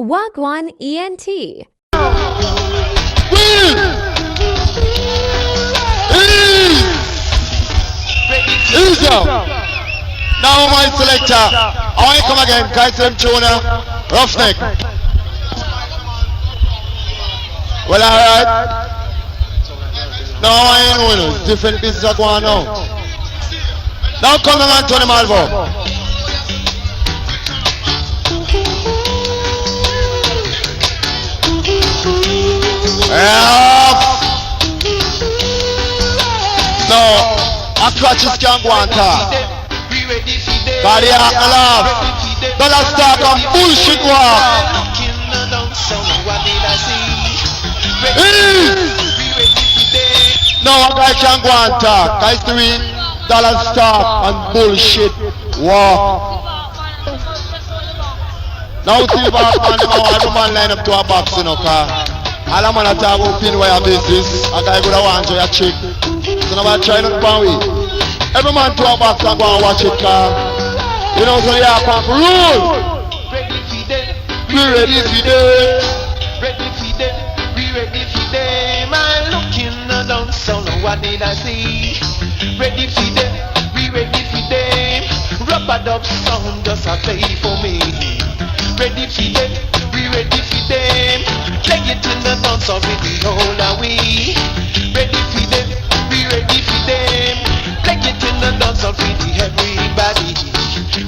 Wagwan ENT. Easy. Now my selector. I want to come again. Guys, them tuner. Roughneck. Well, alright. No, I ain't know. It's different business are going on now. Now come on, Tony Malvo. No, a crutches can't go on top. Body out the love. Dollar stock and bullshit walk. No, a guy can't go on top. Guys doing dollar stock and bullshit walk. Now see back man, every man line up to a box, you know, car. All I'm gonna talk about pin wire business. A guy go to want to a chick. So nobody try not to we. Every man to a box and go and watch it, car. You know, so yeah, pump rule. We ready for them. Ready for them. We ready for them. I'm looking down, so now what did I see? Ready for them. We ready for them. Rubber dub sound just a play for me. Ready for them. We ready for them. Play it in the dance of it the whole away. Ready for them. We ready for them. Play it in the dance of it everybody.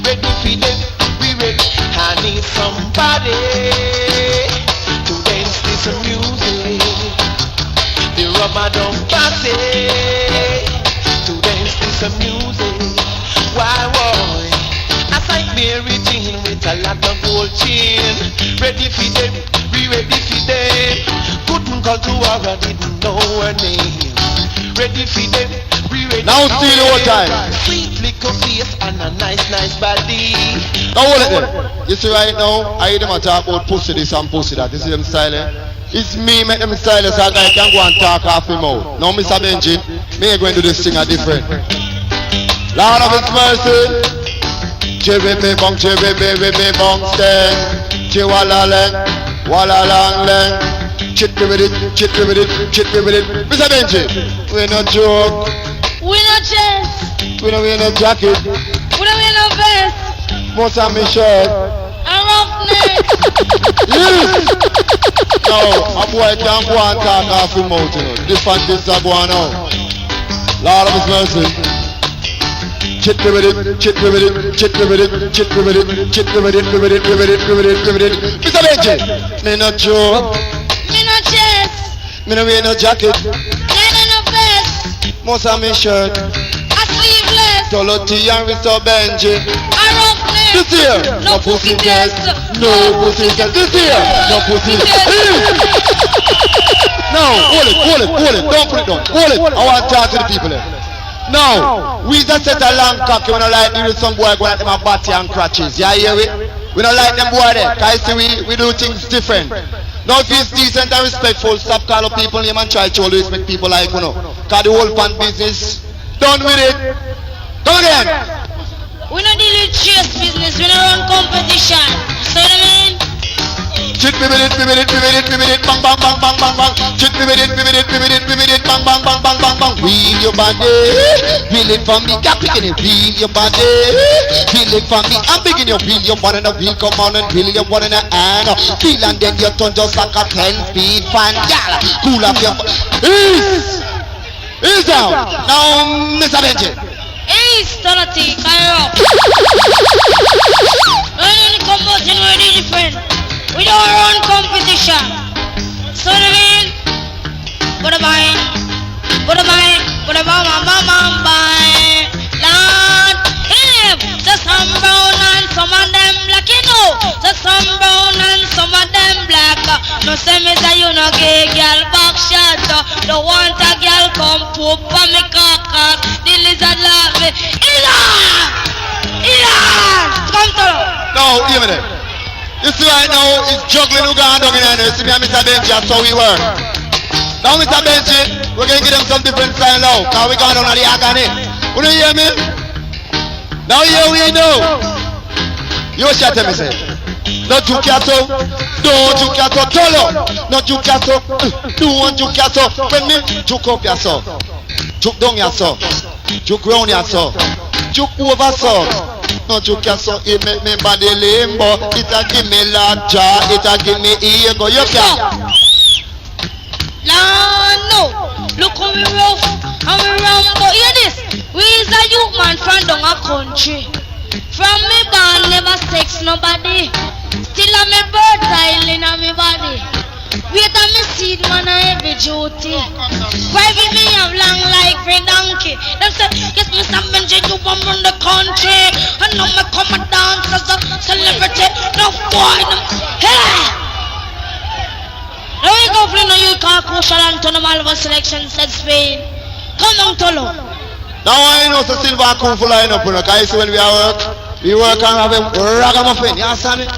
Ready for them. We ready. I need somebody to dance this music. The rubber don't pass it. To dance this music. Why boy? As I Mary Jean with a lot of gold chain. Ready for them, we ready for them. Couldn't call to her, I didn't know her name. Ready for them, we ready. Now see the whole time. Sweet little face and a nice body. Now hold it there. You see right now, I hear them talk about pussy this and pussy that. This is them style. It's me make them style so a guy can go and talk off him out. Now Mr. Benji, me going to do this thing a different. Lord of His mercy. Chibby bong, stand. Chiwalaleng, walalang, chit with it. Mr. Benji, we no joke. We no chest. We no wear no jacket. We no wear no vest. Most of me shirt. A rough neck. Yes. No, a boy can't go and talk off him out, you know. Different things are going on. Lord of His mercy. Chit with it. Mr. Benji, me no joke. Me no chest. Me no wear no jacket. Neither no vest. Most of me shirt. A sleeveless. Toloti and Risto Benji. A rough neck. This year, no pussy test. No pussy test. This year, no pussy test. Now, hold it. Don't put it down. Hold it. I want to talk to the people there. Now, we just set a long cock. We don't like there is some boy going at them a body and crutches. Yeah, hear it? We don't like them boy there. Cause see we do things different. Now if it's decent and respectful, stop calling people name and try to always make people like you know. Cause the whole fan business, done with it. Come again. We don't deal with chase business. We don't run competition. So what I mean? Chit me with it, bang, chit me with it, bang. Wheel your body, feel it from me, got picking it, feel your body, feel it from me, I'm beginning to feel your one and a wheel, come on and feel your one and a hand, feel and then your tongue just like a 10-speed fan, yeah, cool up your, ease down, now Mr. Benji. East, Dorothy, Cairo. No, only competition, we're different. We don't run competition. So what I mean? Put a buy. Lord, just some brown and some of them black, you know. Just some brown and some of them black. No say me say you no gay girl back shot. Don't want a girl come poop for me cock. The lizard love me. Ilan! Come to No, give me that. You see right now, it's juggling who gone down in there. You see me and Mr. Benji, that's how we work. Now Mr. Benji, we're going to give them some different style now. Because we gone down on the agony. You don't hear me? Now here we know. You shut him, say. No juke yaso, don't juke yaso, tolo. No juke yaso, don't juke yaso. When me juke up yaso, juke down yaso, juke round yaso, juke over so. No juke yaso, it make me body limbo. It a give me larger, it a give me ego. You can. No, look how we rough and we rambo. Hear this? We is a youth man from down a country. From me born never sex nobody. Still a me birth in a me body. Wait a me seed man a heavy duty. Private me have long like a donkey. Them say, yes Mr. Benji you want run the country. And now me come a dance as a celebrity. No boy, no. Hey! Now we go for the youth car crucial and turn them all over selection said Spain. Come on Tolo. Now I know the silver come full line up, because when we work and have a ragamuffin, you understand it?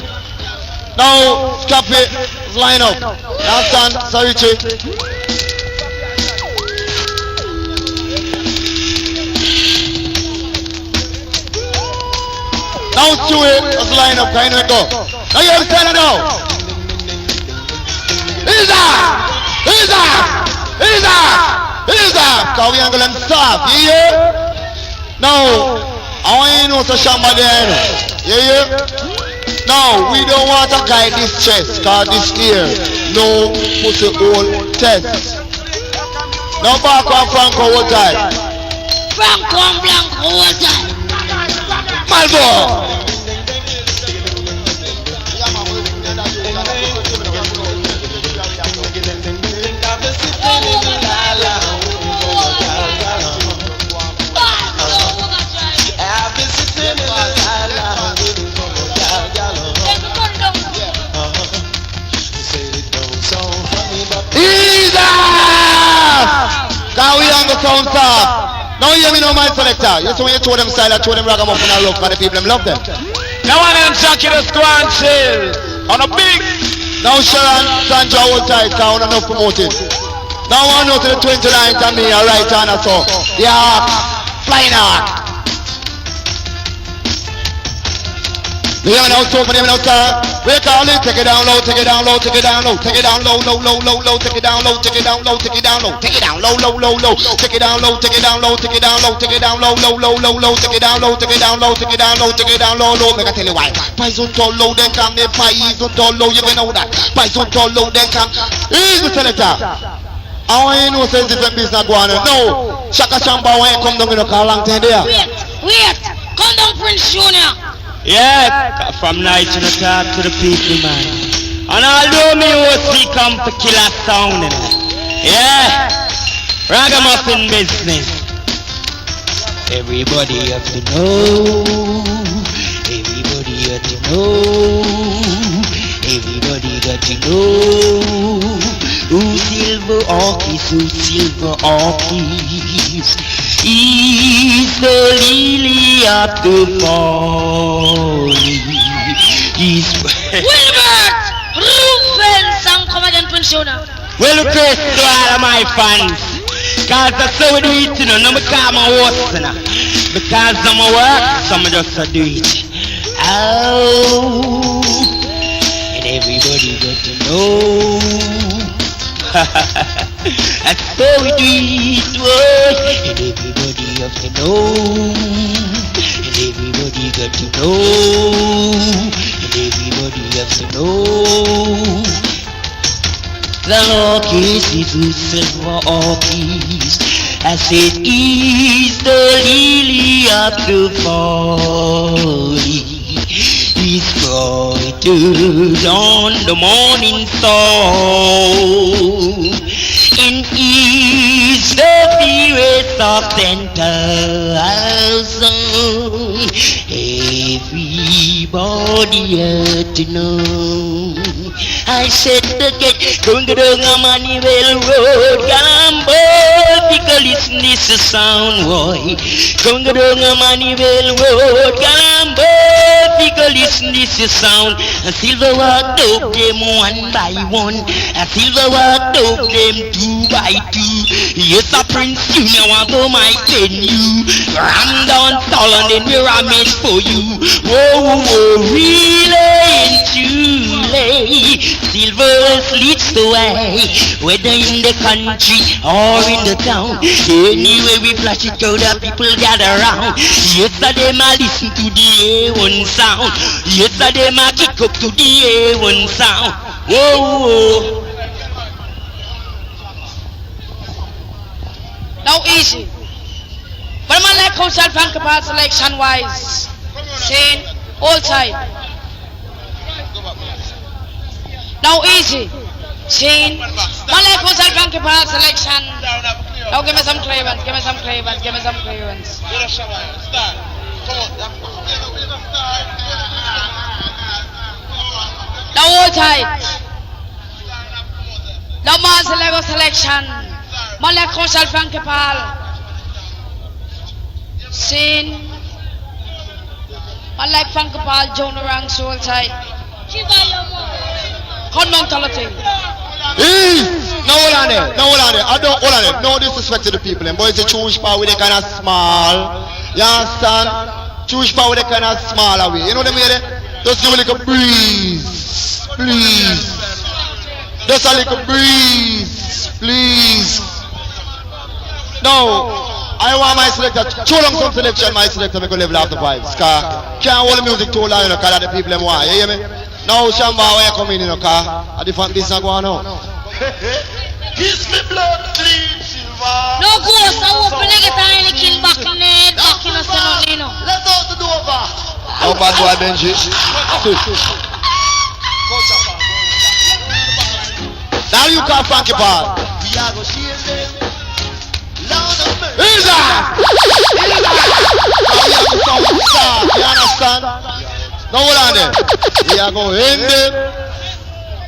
Now, scrap it, line up. You understand? Sorry, Chief. Now, Stuart, let's line up, kind of go. Now, you understand it now? Because we ain't going to stop, you hear? Now, I want you to know so Shabba there, yeah? Now, we don't want to guide this chest, because this here, no pussy hole test. Now, back on Franco, what time? Franco and Blanco, what time? Malvo! Now we on the sound soft. Now you hear me know my selector. You see when you show them style, I show them ragamuffin and rough, because the people them love them. Now one of them Jackie the squad chill on a big. Now Sharon, Sandra hold tight, because I enough promoted. Now I know to the 29th and me, a right hand or so. The arc, flying arc. You hear me now, talk for them now, sir. We call it, take it down low, take it down low, take it down low, take it down low, low, low, low, low, take it down low, take it down low, take it down low, take it down low, low, low, low, take it down low, take it down low, take it down low, take it down low, low, low, low, low, take it down low, take it down low, take it down low, take it down low, low. Make I tell you why. Pies on tall low, then come me pies on tall low, you know that. Pies on tall low, then come. Easy selector. I want you know say different business go on. No, Shaka Shamba when you come down in the car long time there. Wait, come down Prince Junior. Yeah, from night to the top to the people, man. And although me mostly come to kill a sound, yeah, ragamuffin business. Everybody have to know. Everybody have to know. Everybody got to know. Who silver orchids, is the lily of the valley. Wilbert! Rufus! And come again, Prince Jonah. Well, request to all of my fans, cause that's how we do it, you know, no me call my host, you know. Because I'm a work, some just a do it. Oh, and everybody got to know. That's how we do it, boy. And everybody have to know. And everybody got to know. And everybody have to know. The orchis is with silver orchis. I said, is the lily of the valley. He's brighter on the morning star. And is the fairest of 10,000. Everybody had to know. I said again, don't go down a Manuel Road, Galambo, because listen this sound, boy. Don't go down a Manuel Road, Galambo, big listen this your sound. A silver walk dope them one by one. A silver walk dope them two by two. Yes, a Prince Junior want to my venue. Ram down soul and then we ram it for you. Whoa, whoa, really and truly. Silver leads the way. Whether in the country or in the town. Anyway we flash it out, the people gather round. Yesterday I listen to the A1 sound. Yesterday I kick up to the A1 sound. Whoa. Now easy. But man like how self-anchor part selection wise. Saying all time. Now easy. Saying man like how self-anchor part selection. Now give me some clearance, give me some clearance, give me some clearance. Now all tight. Now man's Lego selection. Man like Council Frankie Paul. Sin. Man like Frankie Paul, Jonah Rang, Soul Tight. Come down to the thing. No, hold on there. No, hold on there. I don't hold on there. No disrespect to the people. And boys, the Jewish power with a kind of small. You understand? Jewish power with a kind of small away. You know what I mean? Just give a little breeze. Please. Just a little breeze. Please. No. I want my selector. Too long some selection, my selector make a level off the vibes. Can't hold the music too long, you know, because the people them want. You hear me? Now, Shabba, where you come in, you know, car? A different business going on. Kiss me blood, clean silver. No ghost, I open the guitar and the king back in the head, back in the sun, you know. Let's out the door, ba. How bad boy, Benji? Now you can't Frankie Paul. We are going to share them. Loud and merry. Who's that? Now we have to sound star, you understand? Now hold on there. We are going to end them.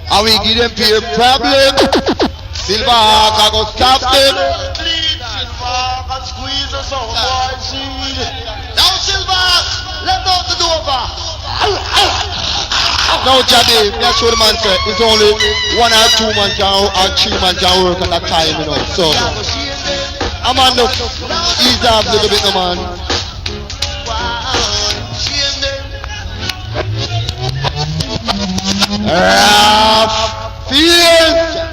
And we give them peer problem. Silver Hawk are going to stop them. Now Silver, let out the door, ba. Now Jadi, me show the man say it's only 1 or 2 man can or 3 man can work at a time, you know. So I'm on the ease up a little bit, no man. Feelings.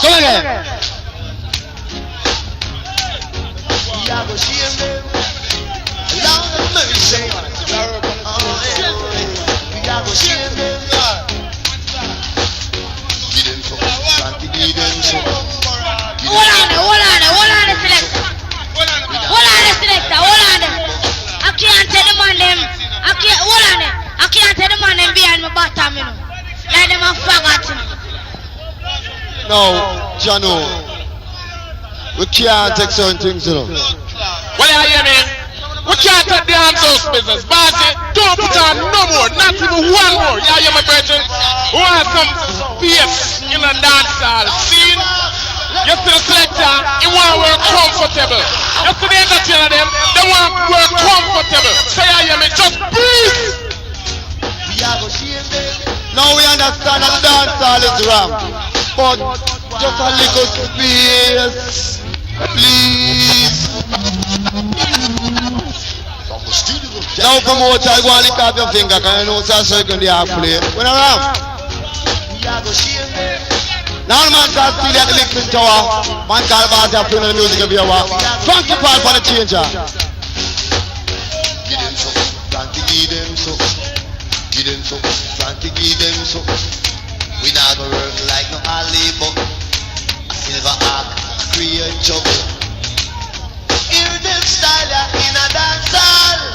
Come again. We are going to share them. Loud and merry. We are going to share them. Give them some. Give them some. Hold on, selector. Hold on. I can't tell the man them. I can't tell the man them behind my bottom, you know. Like them a faggot, you know. No, Jano. We can't take certain things, you know. Well, you hear me? We can't take the house business. Bazi, don't put on no more, not even one more. You hear my brethren? We want some space in a dancehall scene. You see the selector, he want to work comfortable. You see the entertainer them, they want to work comfortable. So you hear me? Just breathe. Now we understand that dancehall is wrong. But just a little space, please. Now promoter, go and lick up your finger, because you know it's a second they have play. When I'm around. Now the man can't steal at the Lixin Tower. Man can't pass your playing the music of your walk. Frankie Paul for the changer. Give them some, Frankie, give them some. Give them some, Frankie, give them some. We not gonna work like no alley, but a silver arc, create trouble. Hear them style in a dancehall.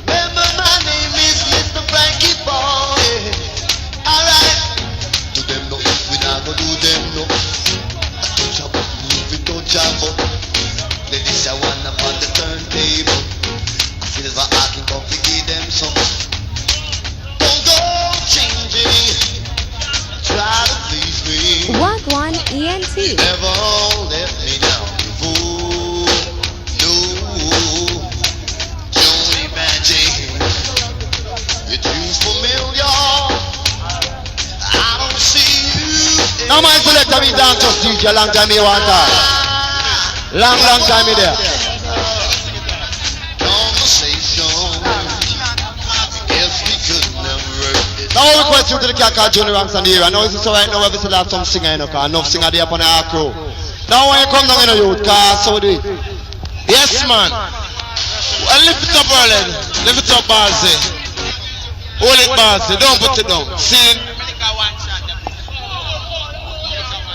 Remember my name is Mr. Frankie Boy. Alright, do them no, we not gonna do them no. A touch up, move it, touch up. Let this a one up on the turntable. A silver arc in come to give them some. Don't go changing. Try to please me. Wagwan ENT Now my selector me dance just DJ long time me want time. Long time me there. Now we request you to the cat called Johnny Ranks and the area. Now is it so right now we still have some singer, you know, cause enough singer there upon the crew. Now when you come down in the youth, cause so do it. Yes, man. Well, lift it up, Erlen. Lift it up, Barzy. Hold it, Barzy. Don't put it down. See?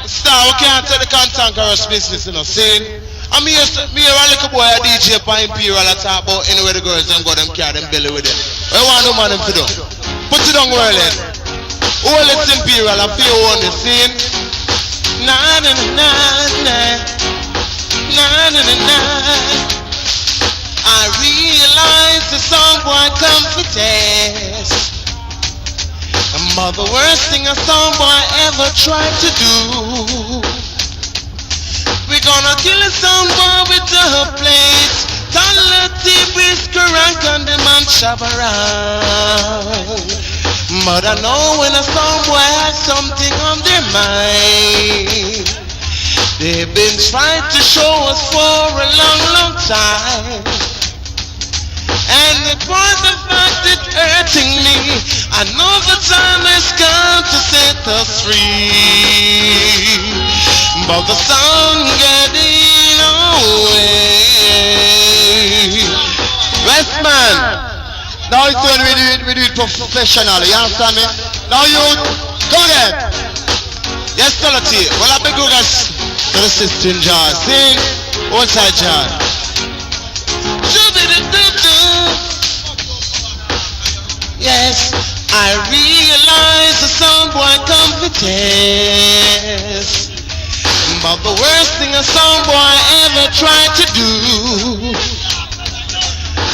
Star, we can't take the cantankerous business, you know. See? I'm here, a little boy, a DJ for Imperial, I talk about anywhere the girls them go, them carry them belly with them. I want no man them to do. Put it down, Erlen. Hold it, Imperial, I feel on the scene. Na na na na na na na na. I realize the song boy come for test. The worst thing a song boy ever tried to do. We're gonna kill a song boy with a plate. Talati, whisker, and condom and Shabba around. But I know when a song boy has something on their mind. They've been trying to show us for a long time. And it was the fact it hurting me. I know the time has come to set us free. But the sun getting away. Westman. Now it's when we do it professionally, you understand me? Now you go ahead. Yes, Talati. Well, I beg you guys to the sister in jar. Sing. What's that jar? Yes, I realize the sound boy come for test. But the worst thing a sound boy ever tried to do.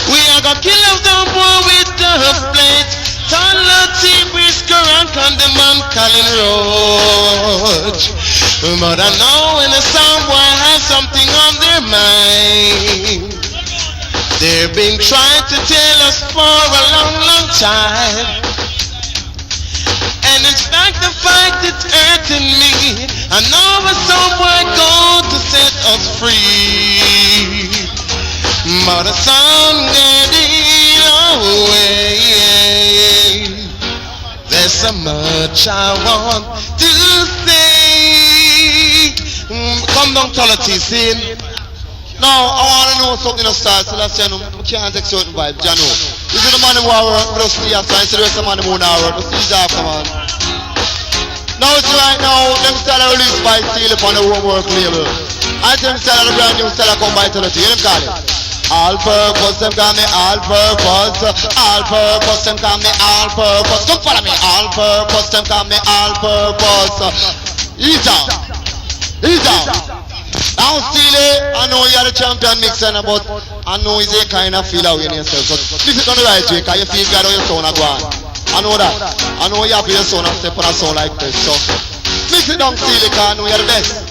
We are gonna kill a sound boy with the plate. Talati, whisker, and condom and Colin Roach. But I know when a sound boy has something on their mind. They've been trying to tell us for a long time. And in fact the fight is hurting me. I know a sound boy going to set us free. But the sun getting away. There's so much I want to say. Come down, Talati, see? Now, I want to know something of style, so let's say, we can't take certain vibes, you know. This is the man who work, we just see after, and the rest of the man who not work, we see after, man. Now, it's right now, them style are released by Steel upon the homework label. I think style of the brand new style come by Talati, you know call it? All purpose, them call me all purpose. All purpose, them call me all purpose. Come follow me, all purpose, them call me all purpose. Ease down. Ease down. Now Steely, I know you're the champion mixer, but I know it's a kind of feel away in yourself. So this is on the right way, because you feel God on your sound go on. I know that. I know you have your sound and step on a sound like this. So mix it down Steely, because I know you're the best.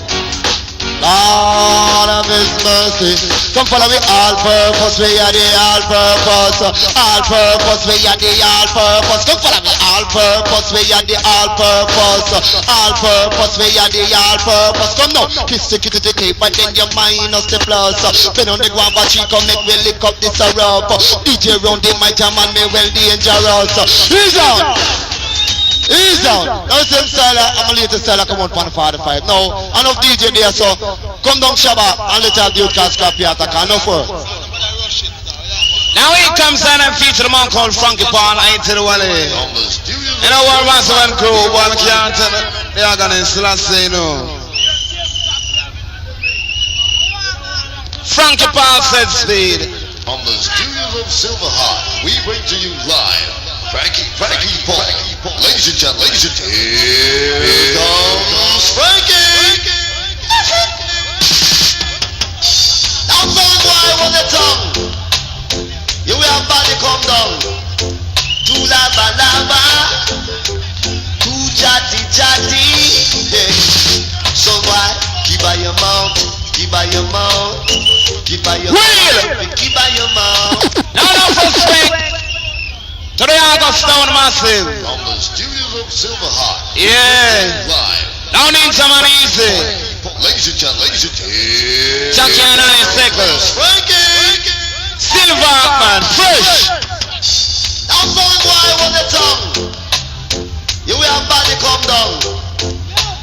Lord of His mercy. Come follow me, all purpose, we are the all purpose. All purpose, we are the all purpose. Come follow me, all purpose, we are the all purpose. All purpose, we are the all purpose. Come now, kiss the kitty cake, but then your minus the plus. Been on the guava tree, come make me lick up this rough. DJ round in my jam and me well dangerous. Ease down. Ease down. Now the same style, I'm a latest style, come on for the 45. Now, enough DJ there, so come down Shabba and let us do it cause scrappy attack. Enough for. Now here comes and I feature the man called Frankie Paul, I ain't to the wally. You know what, Master and crew, boy, I can't tell it. They are gonna still say no. Frankie Paul said speed. On the studios of Silverheart, we bring to you live Frankie Paul. Ladies and gentlemen, here comes Frankie. Now some boy on the tongue. You will have body come down. Too lava lava. Too chatty chatty. Yeah. So why keep by your mouth? Keep by your mouth. Keep by your mouth. Keep by your mouth. Now for strength. To the August Town Massive. From the studios of Silverheart. Yeah. Live Down in some easy. Ladies and gentlemen, Chucky and I Sickles. Frankie! Silver man, fresh. Now some boy on the tongue. You will have body come down.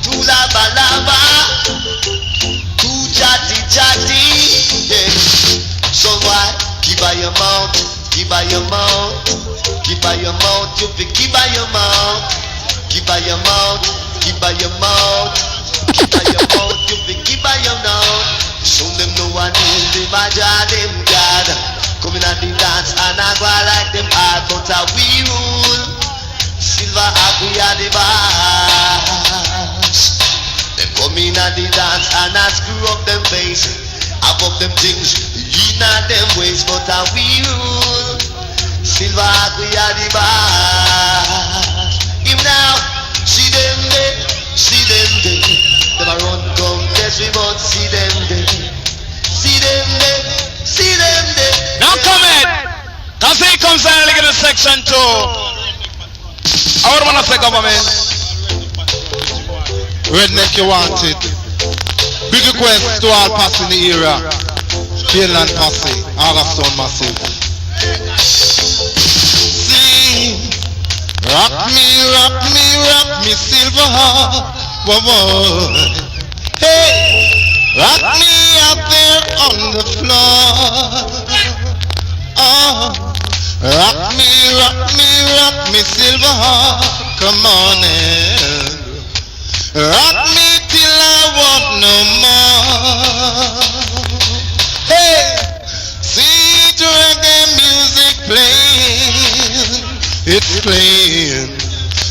Too lava lava. Too chatty chatty. Yeah. So why? Keep by your mouth. Keep by your mouth. Keep by your mouth. You fi keep by your mouth. Keep by your mouth. Keep by your mouth. Keep by your mouth. You fi keep by your mouth. Show them no one in the maja them God. Coming at the dance and I go like them hard, but we rule. Silver happy at the bars. Them coming at the dance and I screw up them face. Above them things, ye not them ways, but we rule. Silver happy at the bars. Him now, see them there, see them there. Them a run come test we, but see them there. See them there, see them there. Now come in. Cause he comes in and in section 2. I would want to say government. Redneck, you want it. Big request to all pass in the area. Finland Posse, Augustone Massive. Sing, rock me, silver heart, whoa, whoa. Hey, rock me out there on the floor. Oh, rock me, silver heart, come on in. Rock me till I want no more. Hey, sweet reggae music playing, it's playing.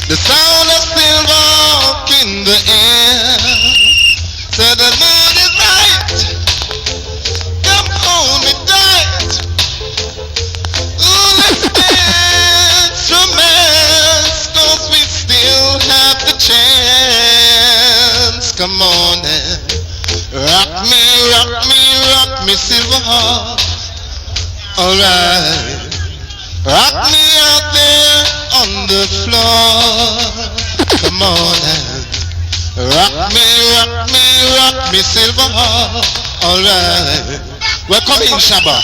The sound of silver in the air. So the moon is right. Come hold me tight. Ooh, let's dance romance, 'cause we still have the chance. Come on and rock me, silver heart. Alright, rock me out there on the floor. Come on and rock me, silver heart. Alright, we're coming, Shabba.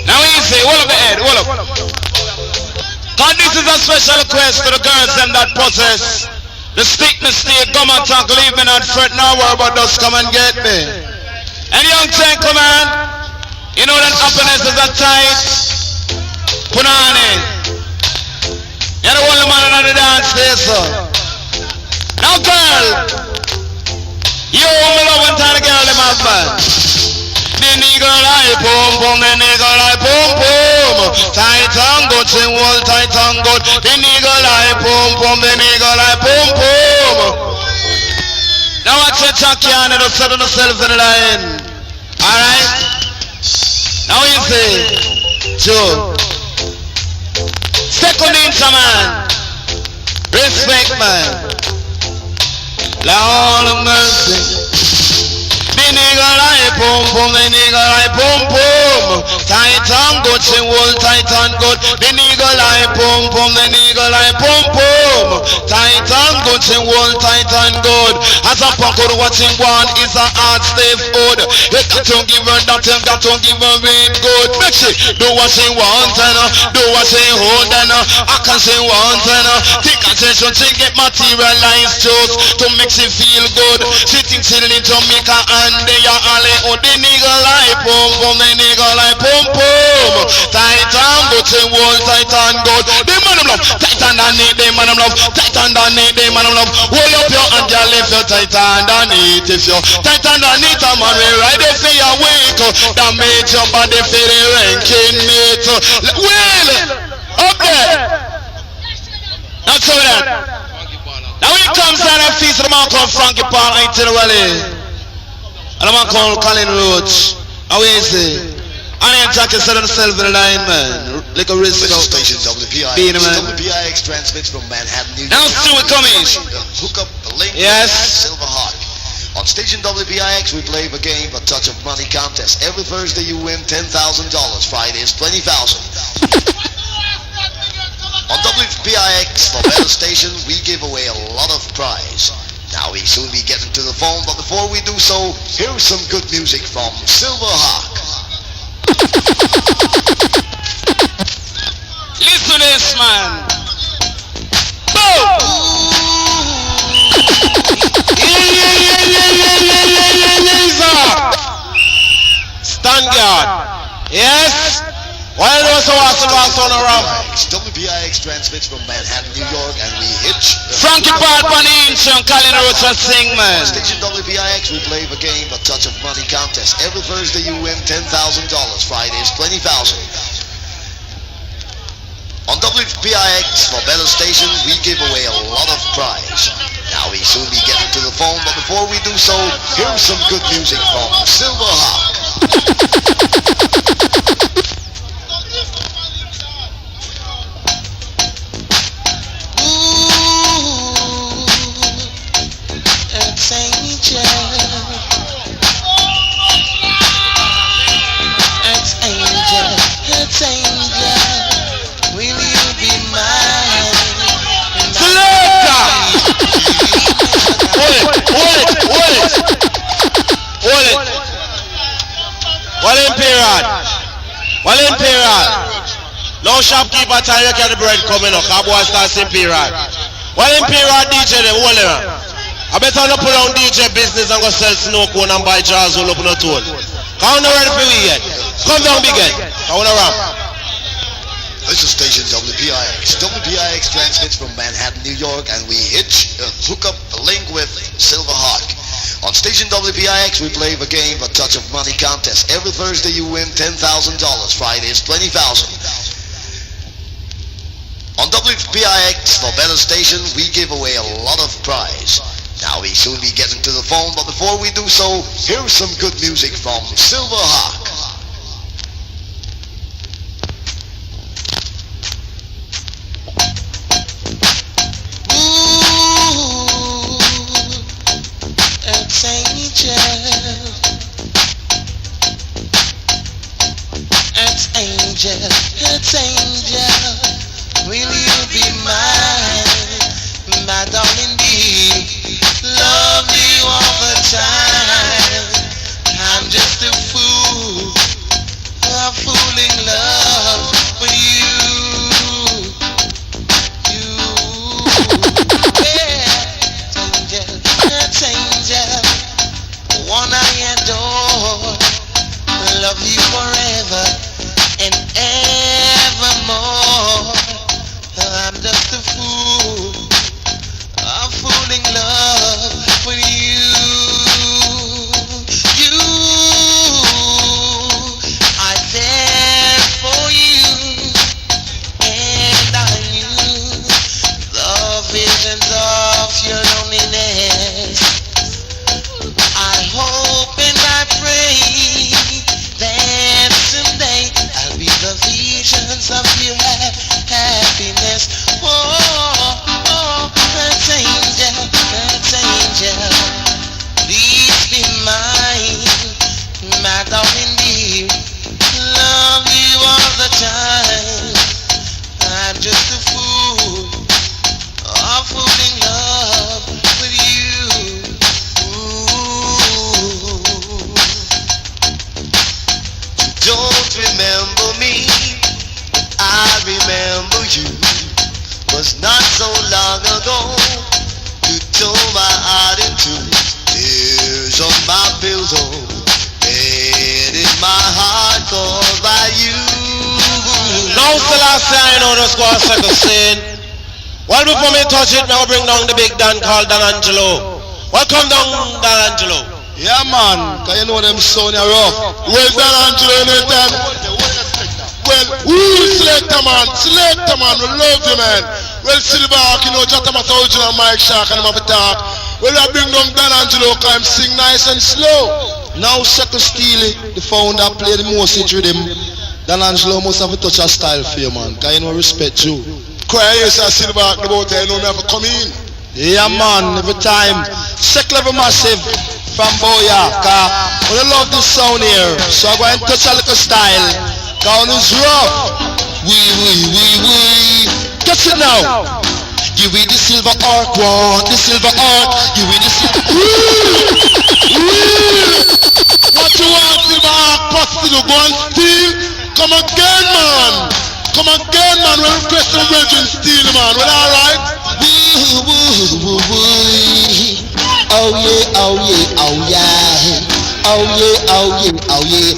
Now easy, hold up the head, hold up. Cause this is a special request to the girls them that possess the stickness state. Come and talk, leave me not fret, now worry about those come and get me. And young gentlemen, you know that happiness is a tight. Put on it. You're the only man on the dance there, sir. Now girl, you only love one time the girl them have man. The nigga like boom boom, the nigga like boom boom. Tight and good, sing well tight and good. The nigga like boom boom, the nigga like boom boom. Now watch your chucky and it'll settle themselves in the line. Alright? Now you see, Joe. Second inch man. Respect man. Lord of mercy. The nigga like boom boom, the nigga like boom boom. Tight and good, sing well tight and good. The nigga like boom boom, the nigga like boom boom. Tight and good, sing well tight and good. As a punk or watching one is a hard stave food. You got to give her that, you got to give her it good. Make sure do what she wants and do what she hold and I can say once and take attention, she get materialized just to make she feel good. She thinks she live Jamaica and they are all the nigga like boom boom, the nigga like boom boom. Tight and good, say wall tight and good. The man of love, tight underneath, the man of love, tight underneath, the man of love. Hold up your hand, girl, if you're tight underneath. If you're tight underneath, a man will ride it for your weight. That made your body for the ranking mate. Well, up there. Not so that. Now when it comes down and feast, the man called Frankie Paul, I tell you what and the man called Colin Roach. How is it? And I'm talking to themselves in the line, man. Like a Risto. Station WPIX transmits from Manhattan, New York. Now still coming. Hook up the link. Yes. Silver Heart. On station WPIX, we play a game, a touch of money contest. Every Thursday you win $10,000. Fridays, $20,000. On WPIX, PIX for better station, we give away a lot of prize. Now we soon be getting to the phone, but before we do so, here's some good music from Silver Hawk. Listen to this, man. Stand guard. Yes. Why do you so fast on around? WPIX transmits from Manhattan, New York, and we hitch. Frankie Part on the inch and Colin Roots and sing, man. Station WPIX, we play the game, a touch of money contest. Every Thursday you win $10,000. Fridays, $20,000. On WPIX, for better station, we give away a lot of prize. Now we soon be getting to the phone, but before we do so, here's some good music from Silver Hawk. Imperial. No shopkeeper tell you get the bread coming up. That boy starts Imperial. Imperial DJ them hold them. I better not put on DJ business and go sell snow cone and buy jars all up on the tone. Come on ready for me yet. Come down big head. Come on around. This is station WPIX. WPIX transmits from Manhattan, New York, and we hook up a link with Silver Hawk. On station WPIX, we play the game, a touch of money contest. Every Thursday you win $10,000. Fridays, $20,000. On WPIX, for better station, we give away a lot of prize. Now we soon be getting to the phone, but before we do so, here's some good music from Silver Hawk. It's angel, will you be mine, my darling bee, love you all the time, I'm just a fool, fooling love with you, yeah, it's angel, one I adore, love you forever and evermore. I'm just a fool, I'm fooling love with you. I fell for you, and I knew the visions of your loneliness. I hope and I pray that someday I'll be the visions of your happiness. That's angel, please be mine, my darling dear, love you all the time, I'm just a fool, fooling love with you. Don't remember me, I remember you. Was not so long ago, you tore my heart in two. Tears on my pillow, pain in my heart caused by you. Now it's the last time I know the squad second scene. Well, before me touch it, I'll bring down the big Dan called Dan Angelo. Welcome down, Dan Angelo. Yeah, man, cause you know them sound are rough. Where's that Angelo in it then? Well, who Selector man, we love you, man. Well, Silverhawk, you know, Jatama original Mike Shark and I'm a talk. Well, I bring down Dan Angelo, cause him sing nice and slow. Now, Second Steely, the founder, play the most rhythm. Dan Angelo must have a touch of style for you, man, cause you know, respect you. Cry, yes, Silverhawk, about you know, me have to come in. Yeah, man, every time. Sec level massive from Boya, cause I love this sound here, so I'm going to touch a little style. Cause it's rough. We. Catch it now. give me the silver arc, want the silver arc, give me the silver. What you want, silver arc, posted to go and steal? Come again, man. Come again, man. When we question Virgin Steel, man. Well, alright? Woo, woo, woo, woo. Oh yeah, oh yeah, oh yeah. Oh yeah, oh yeah, oh yeah.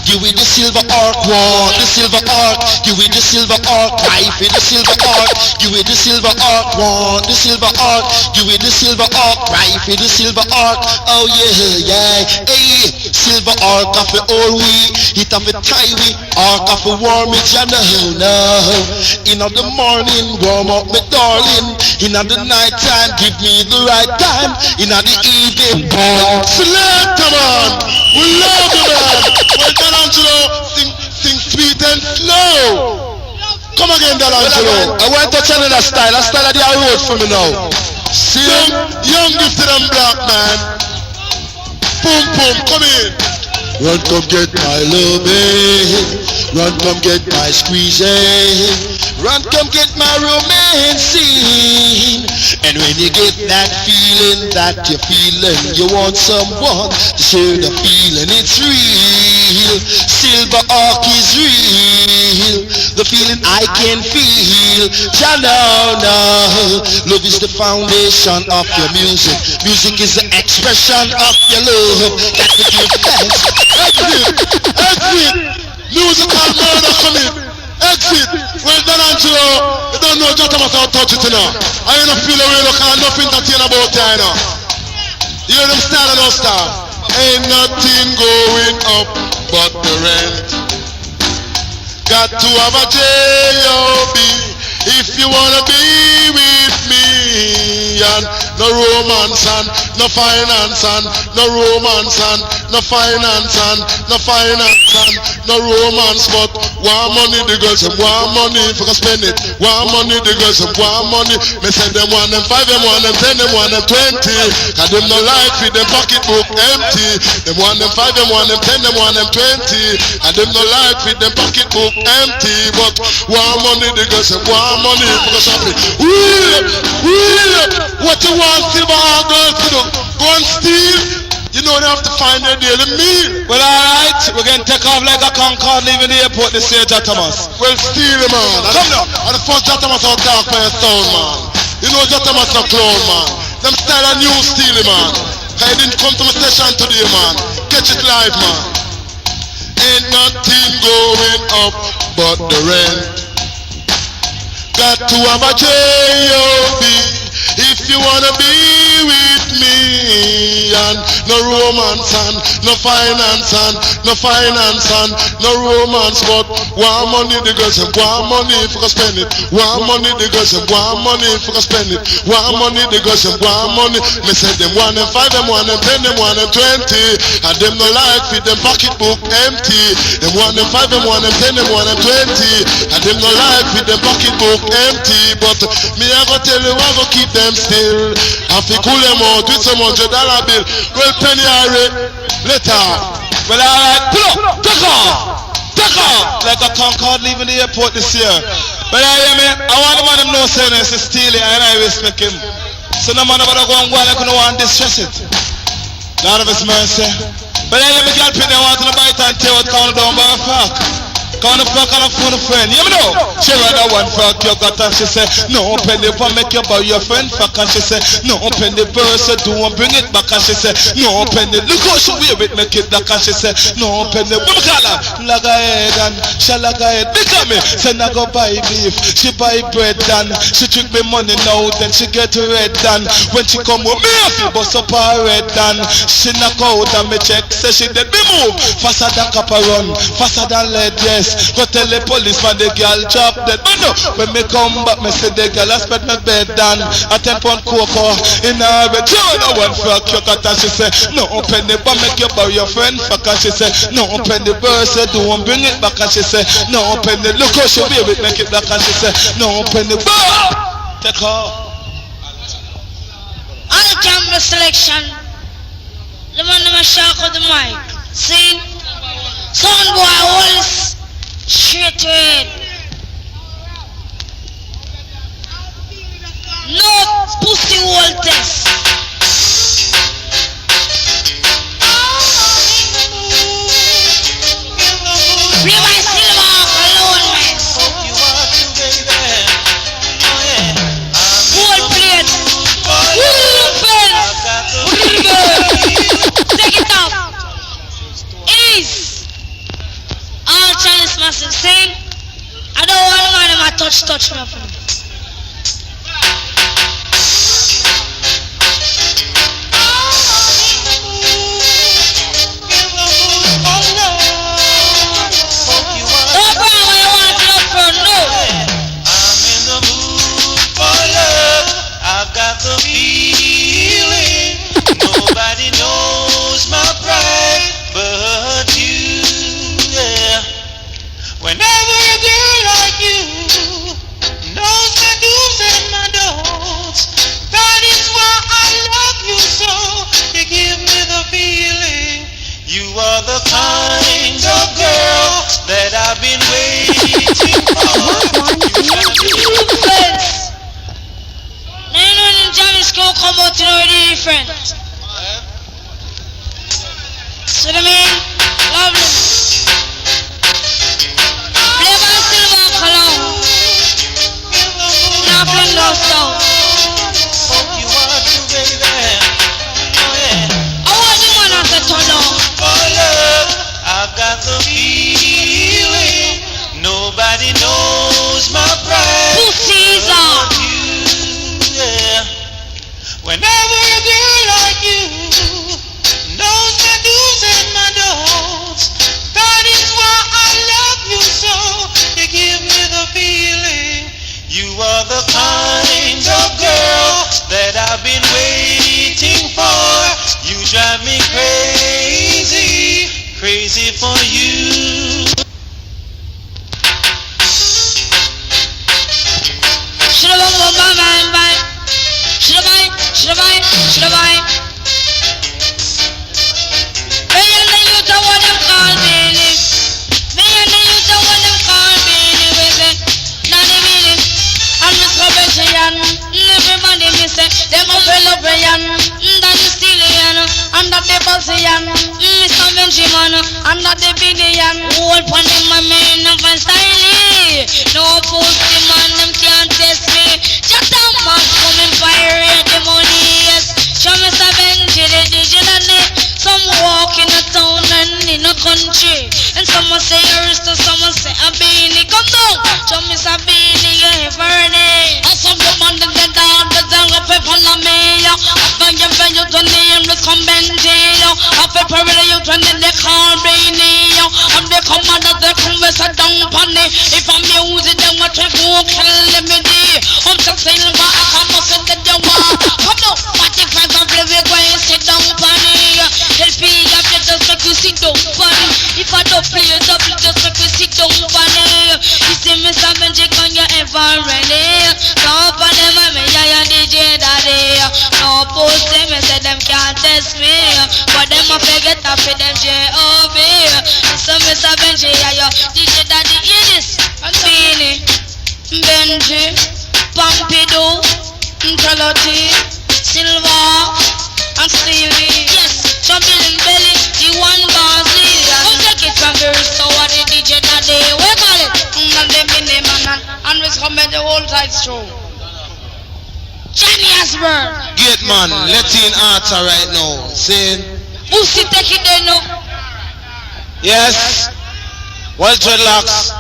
Give me the silver arc, want the silver arc. Give me the silver arc, life in the silver arc. Give me the silver arc, want the silver arc. Give me the silver arc, life in the silver arc. Oh yeah, yeah. Hey, silver arc of the old we. It of the tie we. Arc of the warm it, you know. In the morning, warm up me darling. In the night time, give me the right time. In the evening, Selector, man. We love you, man. Well done, Angelo. Sing sweet and slow. Come again, D'Angelo. I want to channel a style of the road for me now. Sing young gifted and black man. Boom, boom, come in. Run, come get my loving. Run, come get my squeezing. Run, come get my romancing. And when you get that feeling that you're feeling, you want someone to share the feeling. It's real. Silver arc is real. The feeling I can feel. No. Love is the foundation of your music. Music is the expression of your love. Got to give thanks. Exit. Musical murder coming. Exit. Well done, Angelo. You don't know just how much I'll touch it, you know. I ain't feel away, look, I'm not entertain about it, you know. You hear them style and no style. Ain't nothing going up but the rent. Got to have a J.O.B. if you wanna be with me. And no romance and no finance and no romance and no finance and no finance and no romance, but want money, the girls them want money if you can spend it. Want money, the girls them want money. Me send them 1 them 5 them 1 them 10 them 1 them 20. Cause them no like with them pocketbook empty. Them 1 them 5 them 1 them 10 them 1 them 20. And them no like with them pocketbook empty. But want money, the girls them want money if you can shop it. What you want, silver or girls to do? Go and steal. You know they have to find their daily meal. Well, alright, we're going to take off like a Concorde leaving the airport this year, Jack Thomas. Well, steal him, man. Come now. And the first Jack Thomas out talk for your sound, man. You know Jack Thomas a clown, man. Them style a new stealing, man. I didn't come to my station today, man. Catch it live, man. Ain't nothing going up but the rent. Got to have a J.O.B. if you wanna be with me. And no romance and no finance and no finance and no romance, but want money, the girls them want money if you can spend it. Want money, the girls them want money if you can spend it. Want money, the girls them want money. Me say them 1 them 5 them 1 them 10 them 1 them 20. And them no like with them pocketbook empty. Them 1 them 5 them 1 them 10 them 1 them 20. And them no like with them pocketbook empty. But me I go tell you I go keep them still. And fi cool them out with some $100 bill. Well, penny Irie, later. Well, alright, pull up, take off, like a Concorde leaving the airport this year. But I hear me, I want the man them know saying it's a steal it and I respect him. So no man about to go and go like no one distress it. Lord of his mercy. But I hear me girl pick them want to bite and tear out count down by a fuck. Count a fuck and a phone a friend, you know? She rather one fuck you got and she say, no penny for make you buy your friend fuck, and she say, no penny verse do and bring it back, and she say, no penny look how she wear it make it black, and she say, no penny what me call her? Laga head and she laga head. Look at me, say I go buy beef, she buy bread and she trick me money now, then she get red and when she come with me I feel bust up her red and she knock out and me check, say she dead me move faster than copper run, faster than lead, yes. Go tell the police man the girl chop dead. But no, when me come back, me say the girl I spread my bed down. A 10 pound cocoa in her bed. No one fuck you cut and she say, no penny but make you buy your friend fuck, and she say, no penny verse do and bring it back, and she say, no penny look how she wear it make it black, and she say, no penny take off. All camera selection. The man them a shark of the mic. See? Sound boy always straight to it. touch me up. Got the feeling nobody knows my pride but you, yeah. Whenever a girl like you knows my do's and my don'ts, that is why I love you so. You give me the feeling you are the kind of girl that I've been waiting for. Go come out to know the different. See what I mean? Lovely. Play by Silver Cologne. Now play love sound. Hope you want to, baby. I want the man at the tunnel. For love, I've got the feeling nobody knows my pride. Pussies on. Whenever a girl like you knows my do's and my don'ts, that is why I love you so. You give me the feeling you are the kind of girl that I've been waiting for. You drive me crazy, crazy for you. Should I? Me and the youth are what them call Billy. Me and the youth are what them call Billy. We say, Nanny Billy, and Miss Robinson. Everybody me say, them a fellow Brian, that is Stillian, and that the Bossian, Mr. Benjamin, and that the Bidian. Hold on them my man of a Stanley. No pussy man, them can't test me. Just a man coming fire the money, yes. Show Mr. Benji the digitally. Some walk in a town and in a country. And someone say Risto, someone say a Beanie. Come down, show Mr. Beanie, you ever ready? And some woman that the dog, the dog of people on me. After you pay you to name, let's come Benji. After you you to name, they call Beanie. And they come under the converse, I don't panic. If I'm music, then what you go kill me. I'm just saying, but I come up with the war. Come down, 45 of the way, sit down, funny. Help me, I just make you sit down, funny. If I don't play it up, just make you sit down, funny. You see me, Benji, can you ever ready? No, for them, I mean, yeah, DJ daddy. No, post them, I said them can't test me. But them, I forget to feed them J.O.B. So, Mr. Benji, yeah, DJ daddy, hear this. Beanie, Benji, Pompidou, Ntolotti, Silver, and Stevie. Yes, Jumping in Belly, the one bossy. Come take it from the Risto, what the DJ daddy. We call it. And them in the man, and we come in the whole side show. Johnny Asburn. Gate man, let's in answer right now. Saying, Pussy take it there now. yes. Well, dreadlocks.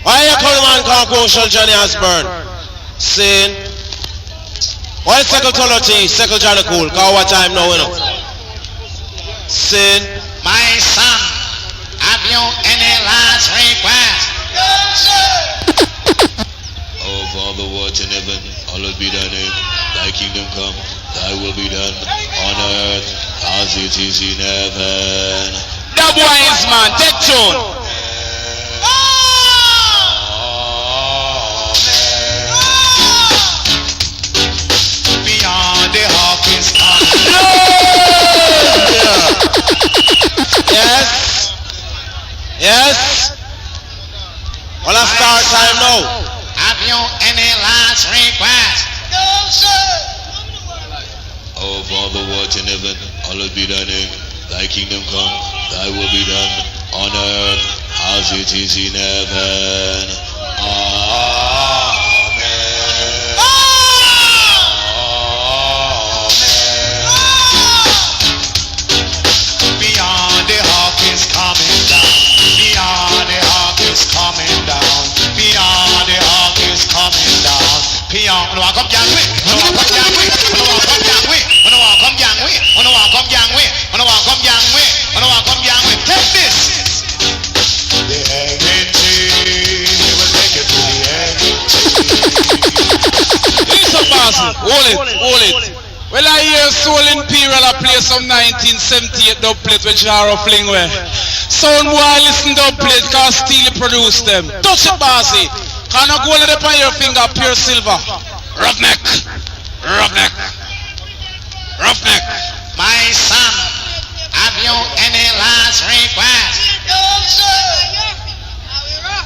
Why you call man call Johnny Asburn? Saying, why second Toloti, second Johnny Cool? Cause what time now, you know? Saying, My son, have you any last request? Oh, Father, what in heaven, hallowed be thy name. Thy kingdom come, thy will be done on earth as it is in heaven. That wise man, take tune. Beyond the Hawkins coming. yes. Yes. Well, I start time now. Have you any last request? No, sir. Oh, Father, what in heaven, hallowed be thy name. Thy kingdom come, thy will be done on earth as it is in heaven. Amen. Beyond the hawk is coming down. Beyond the hawk is coming down. Beyond the hawk. Hold it. Well, I hear Soul Imperial I play some 1978 dub plate with Jaro Fling with. Sound boy listen dub plate cause Steely produced them. Touch it, bossy. Can I go on upon your finger, pure silver. Roughneck. My son, have you any last request?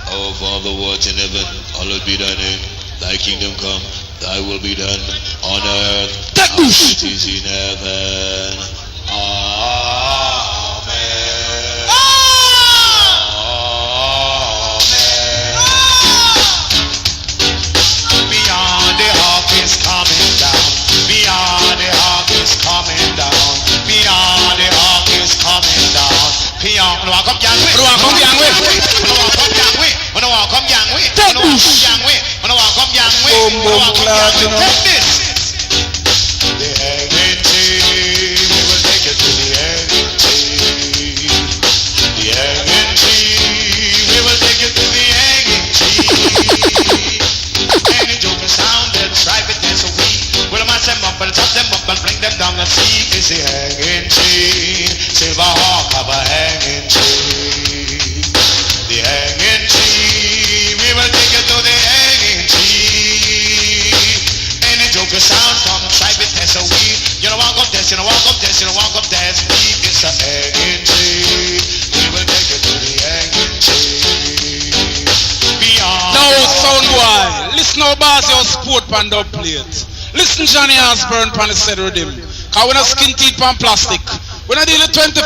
Our Father who art in heaven, hallowed be thy name. Thy kingdom come, thy will be done on earth as it is in heaven. Amen. Beyond the hawk is coming down. Beyond the hawk is coming down. Beyond the hawk is coming down. Beyond the hawk is Take this. The hanging tree, we will take it to the hanging tree. The hanging tree, we will take it to the hanging tree. Any joke sound and strive it as a week. We'll mash them up and chop them up and bring them down the sea. It's the hanging tree. Silver hawk of a hanging tree. The hanging tree, we will take it to the hanging tree. Any joke sound come strive it as a week. You know walk up this, you know walk up this, you know walk up this. It's a hanging tree. We will take it to the hanging tree. Beyond. Now, sound boy, listen how boss your sport pan dub plate. Listen Johnny Osborne pan the said rhythm. Cause we not skin teeth pan plastic. We not deal with $25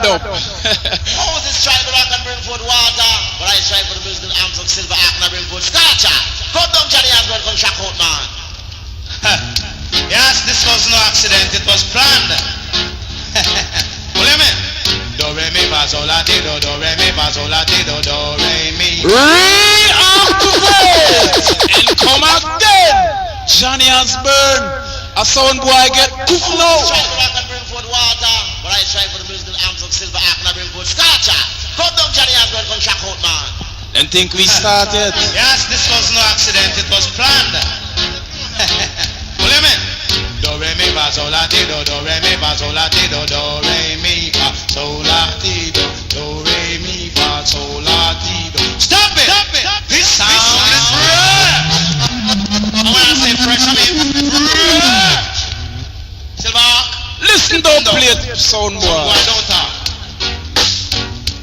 dub. Moses tried to rock and bring forth water, but I tried for the musical arms of silver act and bring forth scotcha. Come down Johnny Osborne, come shock out man. Yes, this was no accident, it was planned. What do you mean? Do re mi fa sol la ti do, do re mi fa sol la ti do, do re mi. Reactivate and come again. Johnny Osborne, a sound boy get poof now. Try to rock and bring forth water, but I try for the musical arms of silver act and bring forth scotcha. Come down Johnny Osborne, come shock out man. Then think we started. Yes, this was no accident, it was planned. What do you mean? Do re mi fa sol la ti do, do re mi fa sol la ti do, do re mi fa sol la ti do, do re mi fa sol la ti do. Stop it! This sound is fresh. I wanna say fresh, I mean fresh. Silver. Listen don't play it, sound boy. Why don't talk?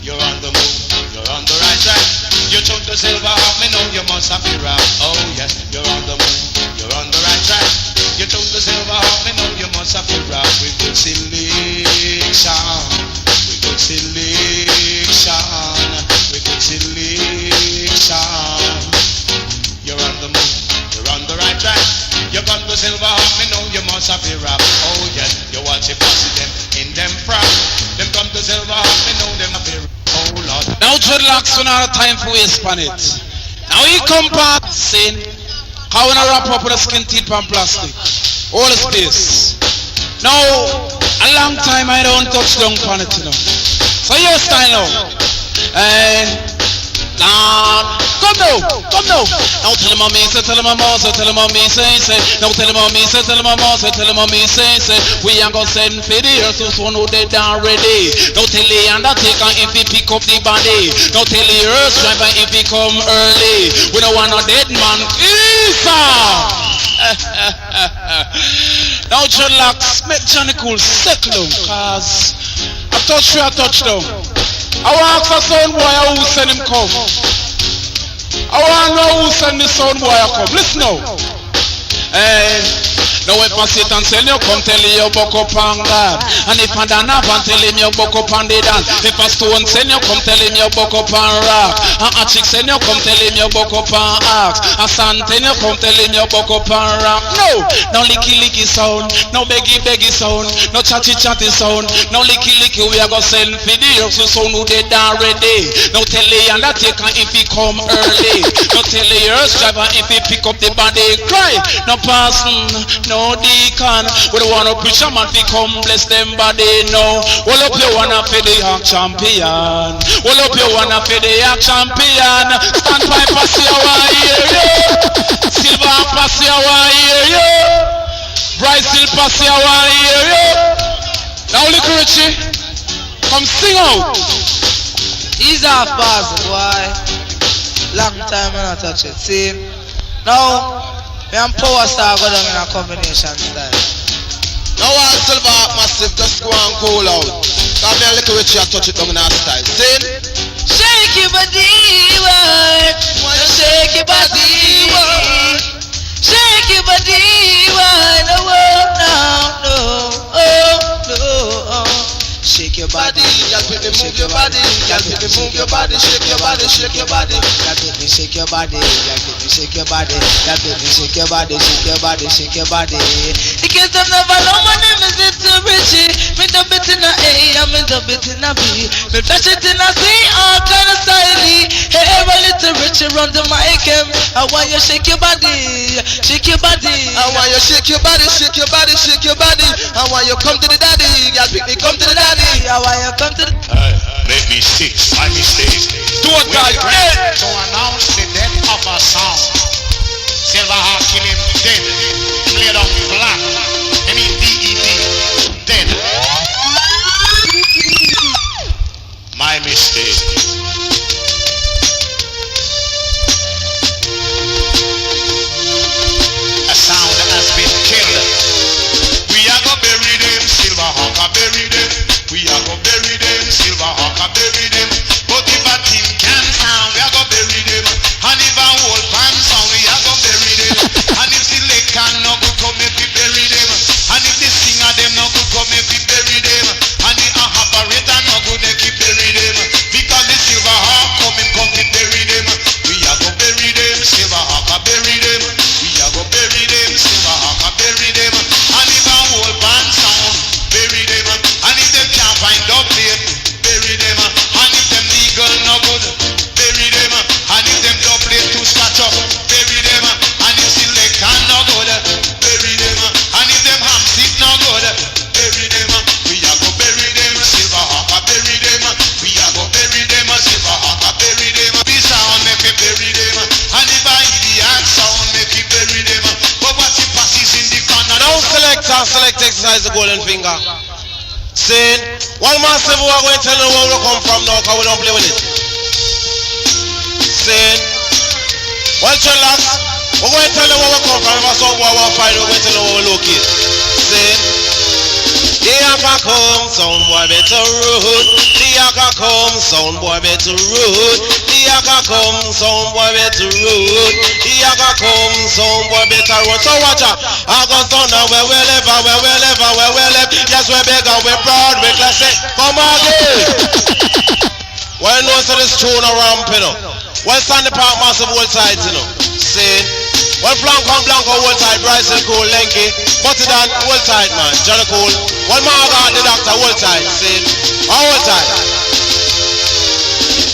You're on the move, you're on the right track. You took the silver off me, know you must have been rap. Oh yes, you're on the move, you're on the right track. You took the silver off me, know you must have been rap. With good selection, with good selection, with good selection. You're on the move, you're on the right track. You got the silver off me, know you must have been rap. Oh yes, you watch it pass them in them frap. Them come to silver off me, know them have been rap. Oh Lord. Now dreadlocks don't have time for waste on it. Now he come back saying, how when I wrap up with a skin teeth and plastic. All the space. Now, a long time I don't touch down on it, you know. So your style now. Come now. Now tell him on me, say, tell him on me, say, tell him on me, say. Now tell him on me, say, tell him on me, say, tell him on me, say. We ain't gonna send for the earth to soon who they done ready. Now tell the undertaker if he pick up the body. Now tell the earth driver if he come early. We don't want no dead man. Now dreadlocks, make Johnny Cool settle down, cause I touch down. I want for sound boy who send him come. I want to know who send the sound boy come. Listen now. Now if I sit and tell you, come tell you buck up on God. And if I don't have and tell him you buck up on the dance. If a stone send you, come tell him you buck up on rock. And a chick send you, come tell him you buck up on axe. A sand tell you, come tell him you buck up on rock. No licky sound. No beggy sound. No chatty sound. No licky we are gonna send for the earth so sound who they done ready. No tell the undertaker if he come early. No tell the earth driver if he pick up the body. Cry. No person. No deacon, we don't want to preach a man to come bless them body now. Well up you wanna for the young champion. Well up you wanna for the young champion. Stand by pass you, I hear you. Silver pass you, I hear you. Bryce Hill Posse, I want to hear you. Now, look, Richie. Come sing out. He's off bars, boy. Long time I not touch it. See? Now, me and Power Star go down in a combination style. Now all Silver Massive just go and cool out. Come here, little Richie, I touch it down in our style. See? Shake your body, boy. Shake your body, boy. Shake your body, boy. No, no, no. Shake your body, girl, put me move your body, girl, put me move your body, shake your body, shake your body, girl, put me shake your body, girl, put me shake your body, girl, put me shake your body, shake your body, shake your body. In case them never know, my name is Little Richie. Me dub it in a A, I'm in dub it in a B. Me flash it in a C, all kind of styly. Hey, my Little Richie, run the mic, I want you shake your body, shake your body. I want you shake your body, shake your body, shake your body. I want you come to the daddy, girl, pick me come to the daddy. I want you come to the Let me see, my mistake. Total dead. To announce the death of a sound. Silverheart kill him dead. Played on black. I mean DED. Dead. My mistake. A sound has been killed. We are gonna bury them, Silverhawk, I bury them. We are gonna bury them, Silverhawk, I bury them. But if a team can sound, we are gonna bury them. And if a whole pan sound, we are gonna bury them. And if the leg can no good come if we bury them. And if the singer them no good come if we bury them. And the operator no good they keep bury them. Because the Silverhawk come to bury them. We are gonna bury them, Silverhawk, I bury them. We are gonna bury them, Silverhawk, I bury them. And if a whole pan sound, bury them. And if them can't find the plate, bury them. And if them legal no good, bury them. And if them double plate to scratch up, bury them. And if the leg can no good, bury them. And if them ham stick no good, bury them. We are go bury them, Silverhawk, I bury them. We are go bury them, Silverhawk, I bury them. This sound make me bury them. And if I idiot sound make me bury them. But what if passes in the corner? Now select exercise the golden finger. Saying, one massive who are going to tell you where we come from now because we don't play with it. Saying, one chillax, we're going to tell you where we come from. If I saw where we find, we're going to tell you where we locate. Saying, the Yaka come, sound boy better road. The Yaka come, sound boy better road. The Yaka come, sound boy better road. The Yaka come, sound boy better road. So watch out, I go down where we live, where we live, where we live. Yes, we big and we broad, we classic. Come again. Well, no, so this tune a ramp, you know. Well, Stanley Park massive old sides, you know. See? Well, Blanco, old side, Bryce Hill Cool, Lenky, Butty Dan, old side, man, Johnny Cool. Well, Margaret, the doctor, old side, see? Old side.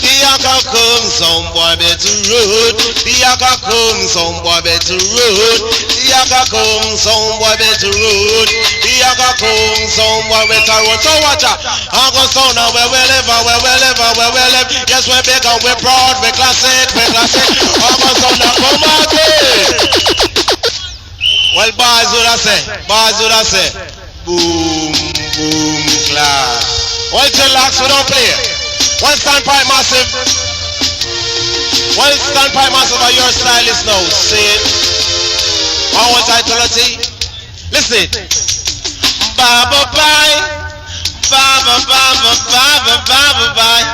The Yaka come, some boy better road. The Yaka come, some boy better road. The Yaka come, some boy better road. The Yaka come, some boy better road. So watch out, I go sound now where we live, where we live, where we live. Yes, we're big and we're proud, we're classic, we're classic. I go sound now, come again. Well, boys, what I say? Boys, what I say? Boom, boom, class. Well, chillax, we don't play. One standpipe massive. One standpipe massive are your stylist now. See it? One titlity. Listen. Baba bye. Baba baba baba baba bye.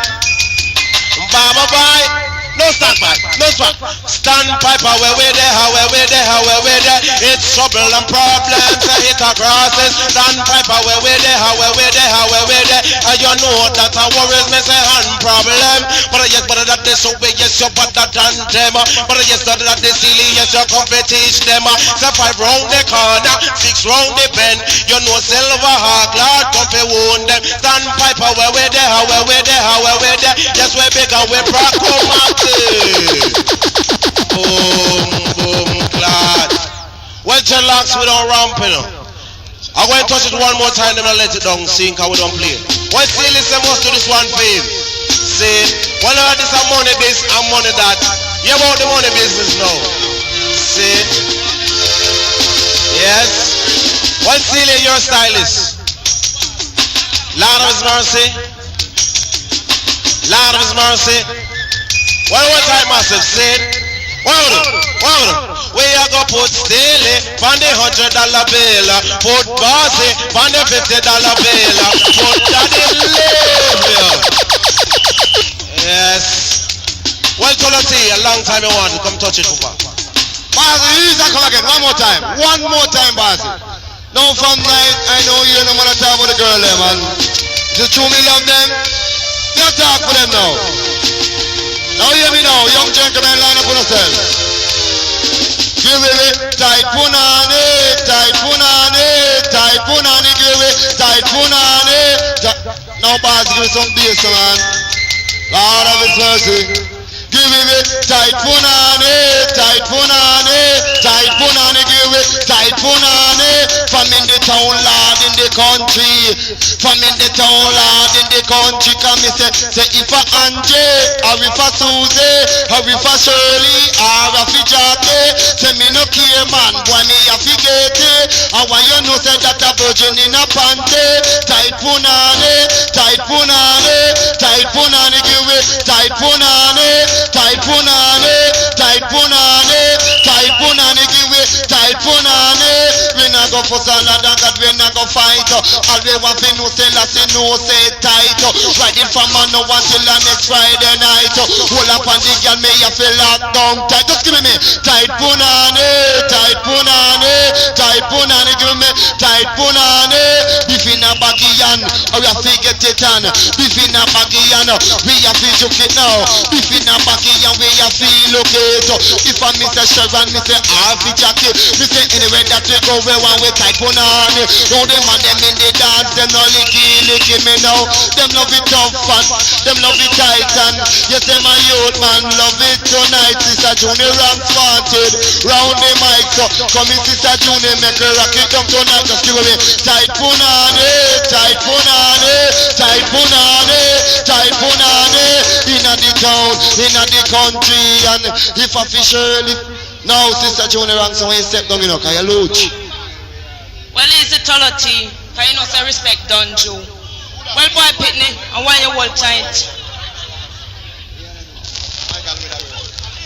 Baba bye. No standpipe, no swag. Standpipe, where we there, where we there, where we there. It's trouble and problems, it across it. Standpipe, where we there, where we there, where we there. And you know that I worries me say hand problem. But yes, but that they so big, yes, you better than them. But yes, that they silly, yes, you competition them. Say 5 round the corner, 6 round the bend. You know Silverhawk, Lord, come to wound them. Standpipe, where we there, where we there, where we there. Yes, we big and we proud, come out. Boom, boom, clad. Well, chillax, we don't ramp, you know. I'm going to touch it one more time, then I'll let it down, see, because we don't play. Well, see, listen, must do this one favor. See, well, this is money this and money that. You about the money business now. See? Yes? What Celia your stylist? Lord of His mercy. Lord of His mercy. What type massive said? Where you go put Stanley on the $100 bill, put Bossy on the $50 bill, put Daddy Label. Yes. Well, Tolati, a long time you want to come touch it over. Bazi, come again, one more time. One more time, Bazi. Now from night, I know you don't want to talk about the girl there, man. Just true me love them. You talk for them now. Now hear me now, young gentlemen, line up on yourself. Give it tight punani, tight punani, tight punani, give it tight punani. Now Bazi, give me some bass, man. Lord of His mercy. Give it tight punani, tight punani, tight punani, give it tight punani. From in the town, Lord, in the country. From in the town, Lord, in the country. Come me say if a Angie, or if a Susie, or if a Shirley, or if a Jackie. Say me no care, man, boy me a forget it. And when you know say that a virgin in a panty. Tight punani, tight punani, tight punani, give it tight punani. Tight punani, tight punani, tight punani, give it tight punani. We not go for salad and God we not go fight. All we want to know say last know say tight. Riding from man no one till the next Friday night. Hold up on the girl me you feel locked down tight. Just give me tight punani, tight punani, tight punani, give me tight punani. If in a baggy and or we have to get it on. If in a baggy and we have to joke it now. If in a and we a feel okay. So if I miss a Sharon, me say half a jacket. Me say anywhere that we go, we want we type on. Now them and them in the dance, them no licky me now. Them love it tough fun, them love it tight and yes, them a youth man love it tonight. Sister Junior Rams wanted round the mic. So come in Sister Junior, make her rock it down tonight. Just give me tight punani, tight punani, tight punani, tight punani. Inna the town, inna the country, and if a fisher now Sister Junior Ranks and when you step down, you know, can you looch? Well, it's the Toloti, can you know say respect done Jew. Well, boy Pitney, and why you hold tight?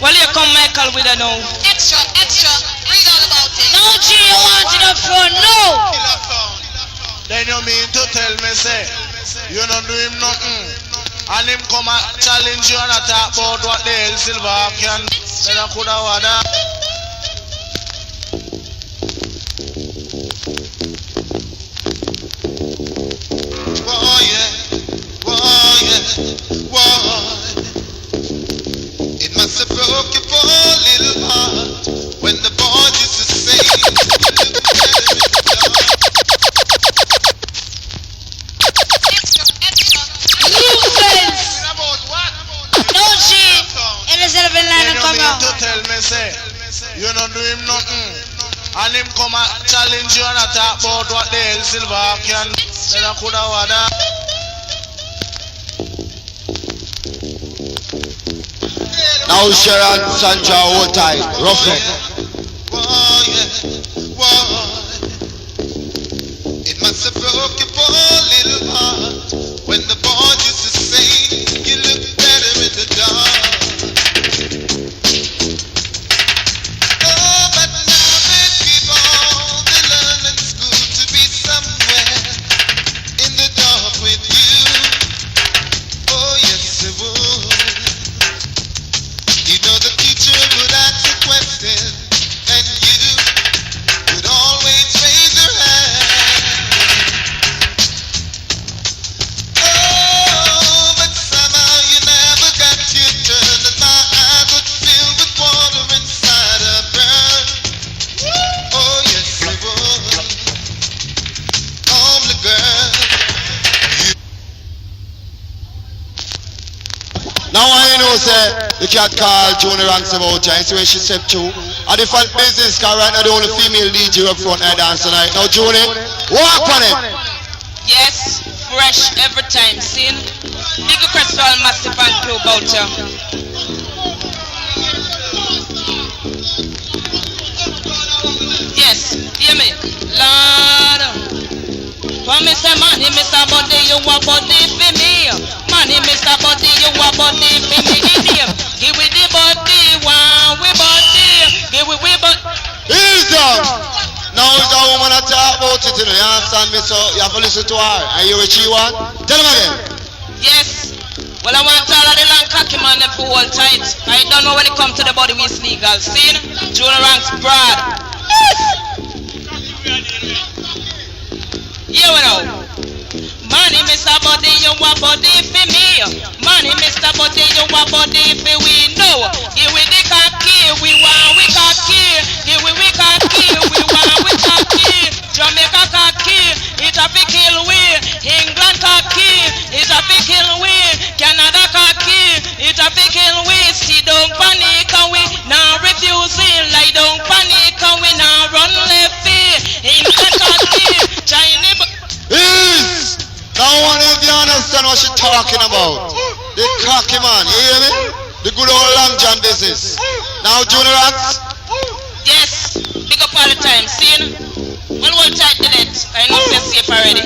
Well, here come Michael with a no. Extra, read all about it. No, G, you want it up front, no. Then you mean to tell me, say, you don't do him nothing. And him come and challenge you and talk about what the hell Silver can. Then I could have had It must have broke your poor little heart when the boy used to say. Tell me say, you don't do him nothing. And him come and challenge you and talk about what the hell Silver can. Then I could have had that. Now Sharon, Sandra, hold tight, rough it. It must have broke your poor little heart when the boy used to say you look better in the dark. Now I know say you can't call Junior Ranks about her. See when she step through. And the fun business car right now the only female DJ up front there dance tonight. Now Junior, walk on it. Yes, fresh every time, see? Big crystal massive and crew about you. Yes, hear me? Lord Mr. Body, you a body for me. Money, Mr. Body, you a body for me. Idiom, give we the body, one we body, give we body. Easy. Now is the woman that talk about it, you know, you understand me, so you have to listen to her. Are you what she want? Tell him again. Yes. Well, I want all of the long cocky man them for hold tight. I don't know when it come to the body we legal. See? Junior ranks broad. Yes. Yeah, we know. Money, Mr. Body, you a body for me. Money, Mr. Body, you a body for we know. Give we the cocky, we want we cocky. Give we cocky, we want we cocky. Jamaica cocky, it a fi kill we. England cocky, it a fi kill we. Canada cocky, it a fi kill we. See don't panic and we now refusing. Lie don't panic and we now run left feet. England cocky, China. Is now one if you understand what she's talking about. The cocky man, you hear me? The good old long john business. Now Junior Rats. Yes, pick up all the time, see? One whole tight to it. I know they're safe already.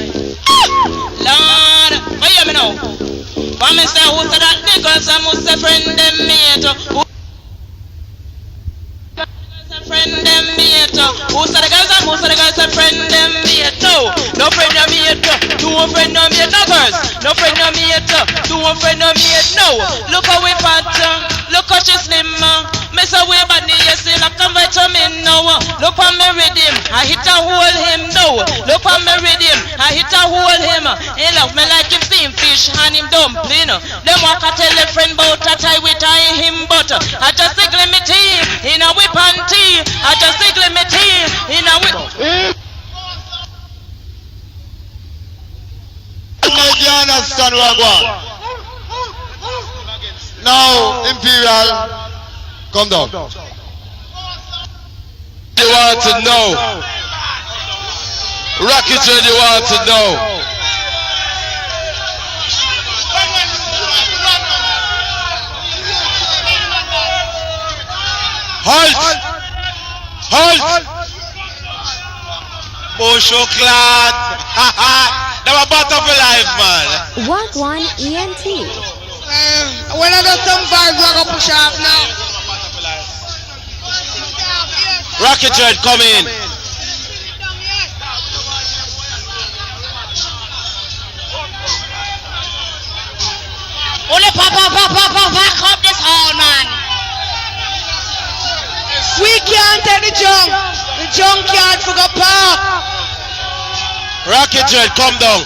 Lord, what you hear me now? But me say who said that because I must say friend them mate. Friend them mate. Who said the girls and who said the girls say friend them mate. No friend them mate. Two friend them mate. No girls. No friend them mate. Two friend them mate. No. Look how we fat. Look how she slim. Me say we body you see like a vitamin now. Look on me rhythm. I hit a hole him now. Look on me rhythm. I hit a hole him. He love me like him steam fish and him dumpling. Them walk a tell a friend about a tie with tie him but I just sigle me tea in a whip and tea. I just sigle me tea in a whip. You understand what I want? Now Imperial, come down. They want to know. Rocket they want to know. Halt! Halt! Bosho clad. They were bottom for life, man. Walk one ENT. When I do some vibes, I go push off now. Rocket Red, come in. Only pop, back up this hall, man. We can't take the junk. The junkyard for the park. Rocket Red, come down.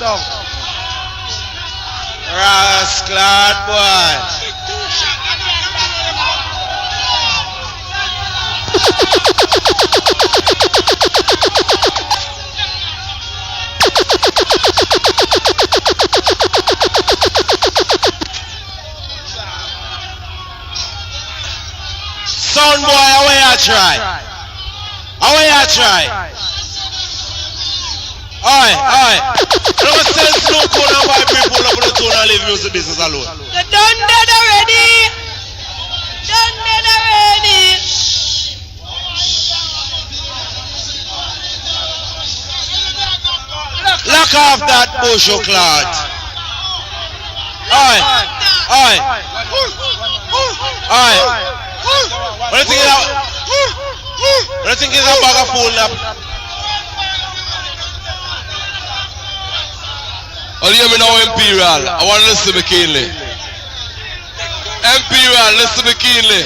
Rascal boy. Sound boy, away I try. Away I try. Alright. Don't sell snow cone and buy people up on the tune and leave music business alone. They're done dead already. Done dead already. Lock off that bush, you clot. Alright. What do you think is a bag of fool up? Oh, hear me now, Imperial. I want to listen to me keenly. Imperial, listen to me keenly.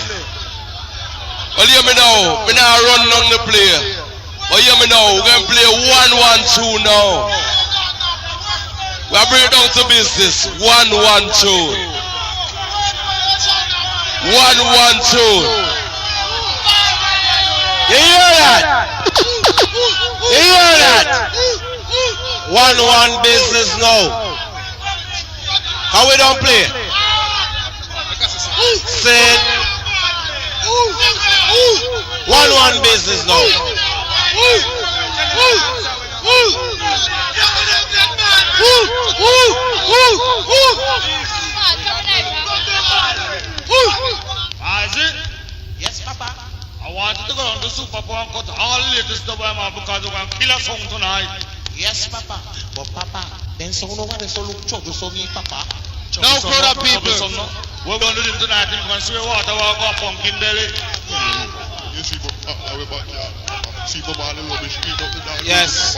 Oh, hear me now. Me now run down the play. Oh, hear me now. We're going to play 1-1-2 now. We are bringing down to business. 1-1-2. 1-1-2. You hear that? You hear that? 1-1 business now. How we don't play? Sit. 1-1 business now. Isaac? Yes, Papa. I wanted to go on the Super Bowl and cut all the latest stuff I'm on because we're going to kill a song tonight. Yes, Papa. But Papa, then so no one so look trouble so me, Papa. Now, crowd of people. We're going to do this tonight. We're going to swear water, walk up pumpkin belly. You see, but we're back here. See, but all the rubbish clean up the down. Yes.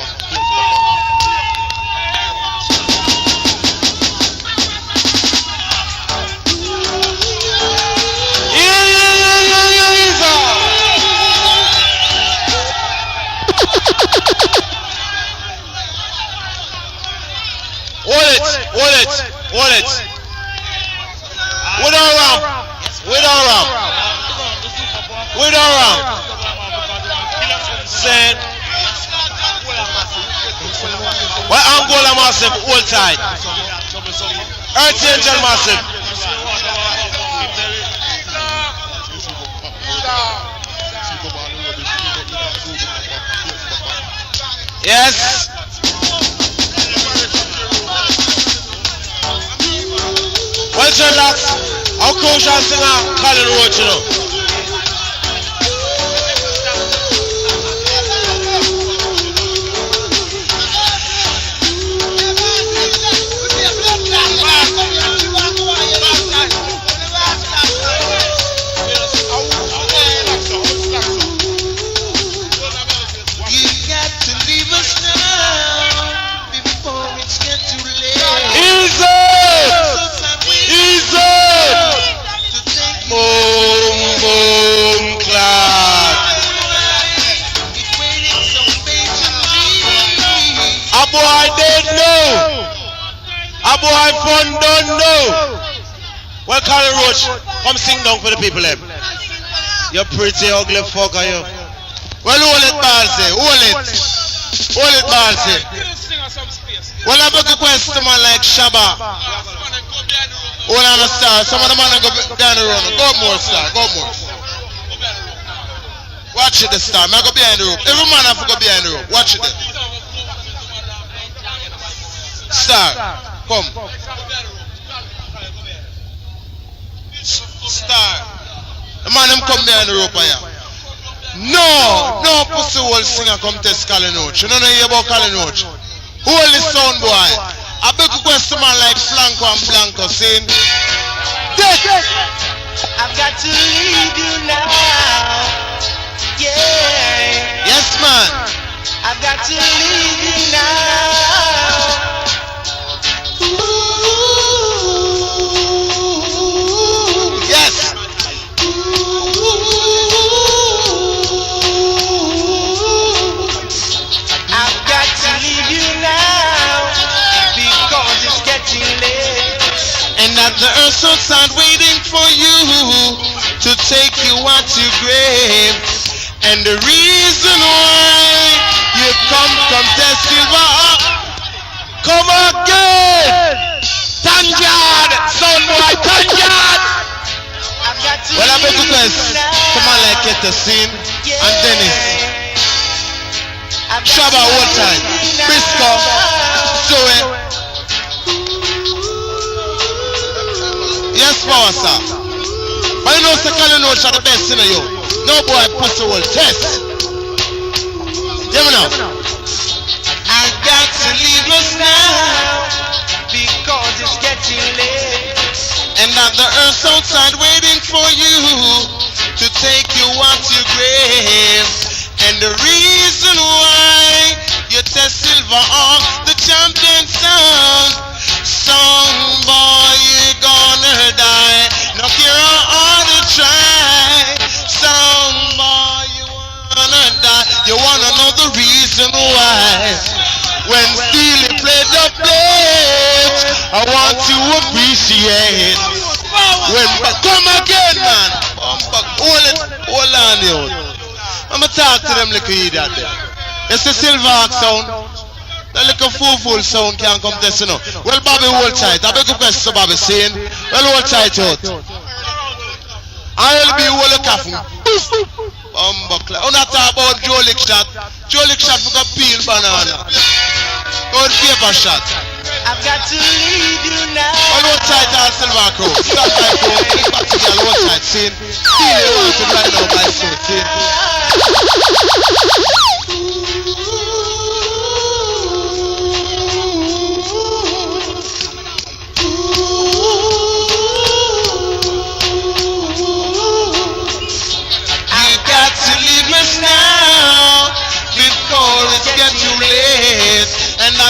Hold it. We don't ramp. Said. Well, Angola massive, hold tight. Earth Angel massive. Yes. Well, Sherlock, how crucial singer Colin Roach, you know? Boy fun don't know. Well, Colin Roach, come sing down for the people them. You pretty ugly fucker, you. Well, hold it, Balsy. Hold it, Balsy. Well, I have a question man like Shabba. Hold on a star. Some of the man go down the road. Go more, star. Go more. Watch it, the star. I go behind the rope. Every man have to go behind the rope. Watch it. Star. Come. Star. The man them come behind the rope here. No pussy hole singer come test Colin Roach. You don't know about Colin Roach. Hold the sound boy. I beg a question man like Flanco and Blanco saying death. I've got to leave you now. Yeah. Yes man. I've got to leave you now. Yes. I've got to leave you now because it's getting late. And that the earth outside waiting for you to take you out to grave. And the reason why you come test silver. Come again. Thank God. Son boy, thank God. Well, I beg you guys, come on like get the scene. And Dennis. Shabba all time. Risto. Zoe. Yes, power sir. But you know, Colin Roach are the best in you. No boy pussy will test. Hear me now. I've got to leave us now because it's getting late. And that the earth's outside waiting for you to take you out your grave. And the reason why you test silver on the champion sound. Some boy you gonna die. No care how to try. Some boy you wanna die. You wanna know the reason why. When Steely played the plate, I want to appreciate. When come again, man. Hold on, yo. I'ma talk to them like a idiot there. It's the silver sound. The little fool sound can't come this, you know. Well, Bobby, hold tight. I beg a question, Bobby, saying, well, hold tight out. I'll be all a coffin. I'm not talking about Joe Lick shot. Joe Lick shot for a peel banana. Or paper shot. I've got to leave you now. Hold tight, all silver crow. Stop my crow. Get back to the hold tight, saying, feel you want to right now, my soul, saying.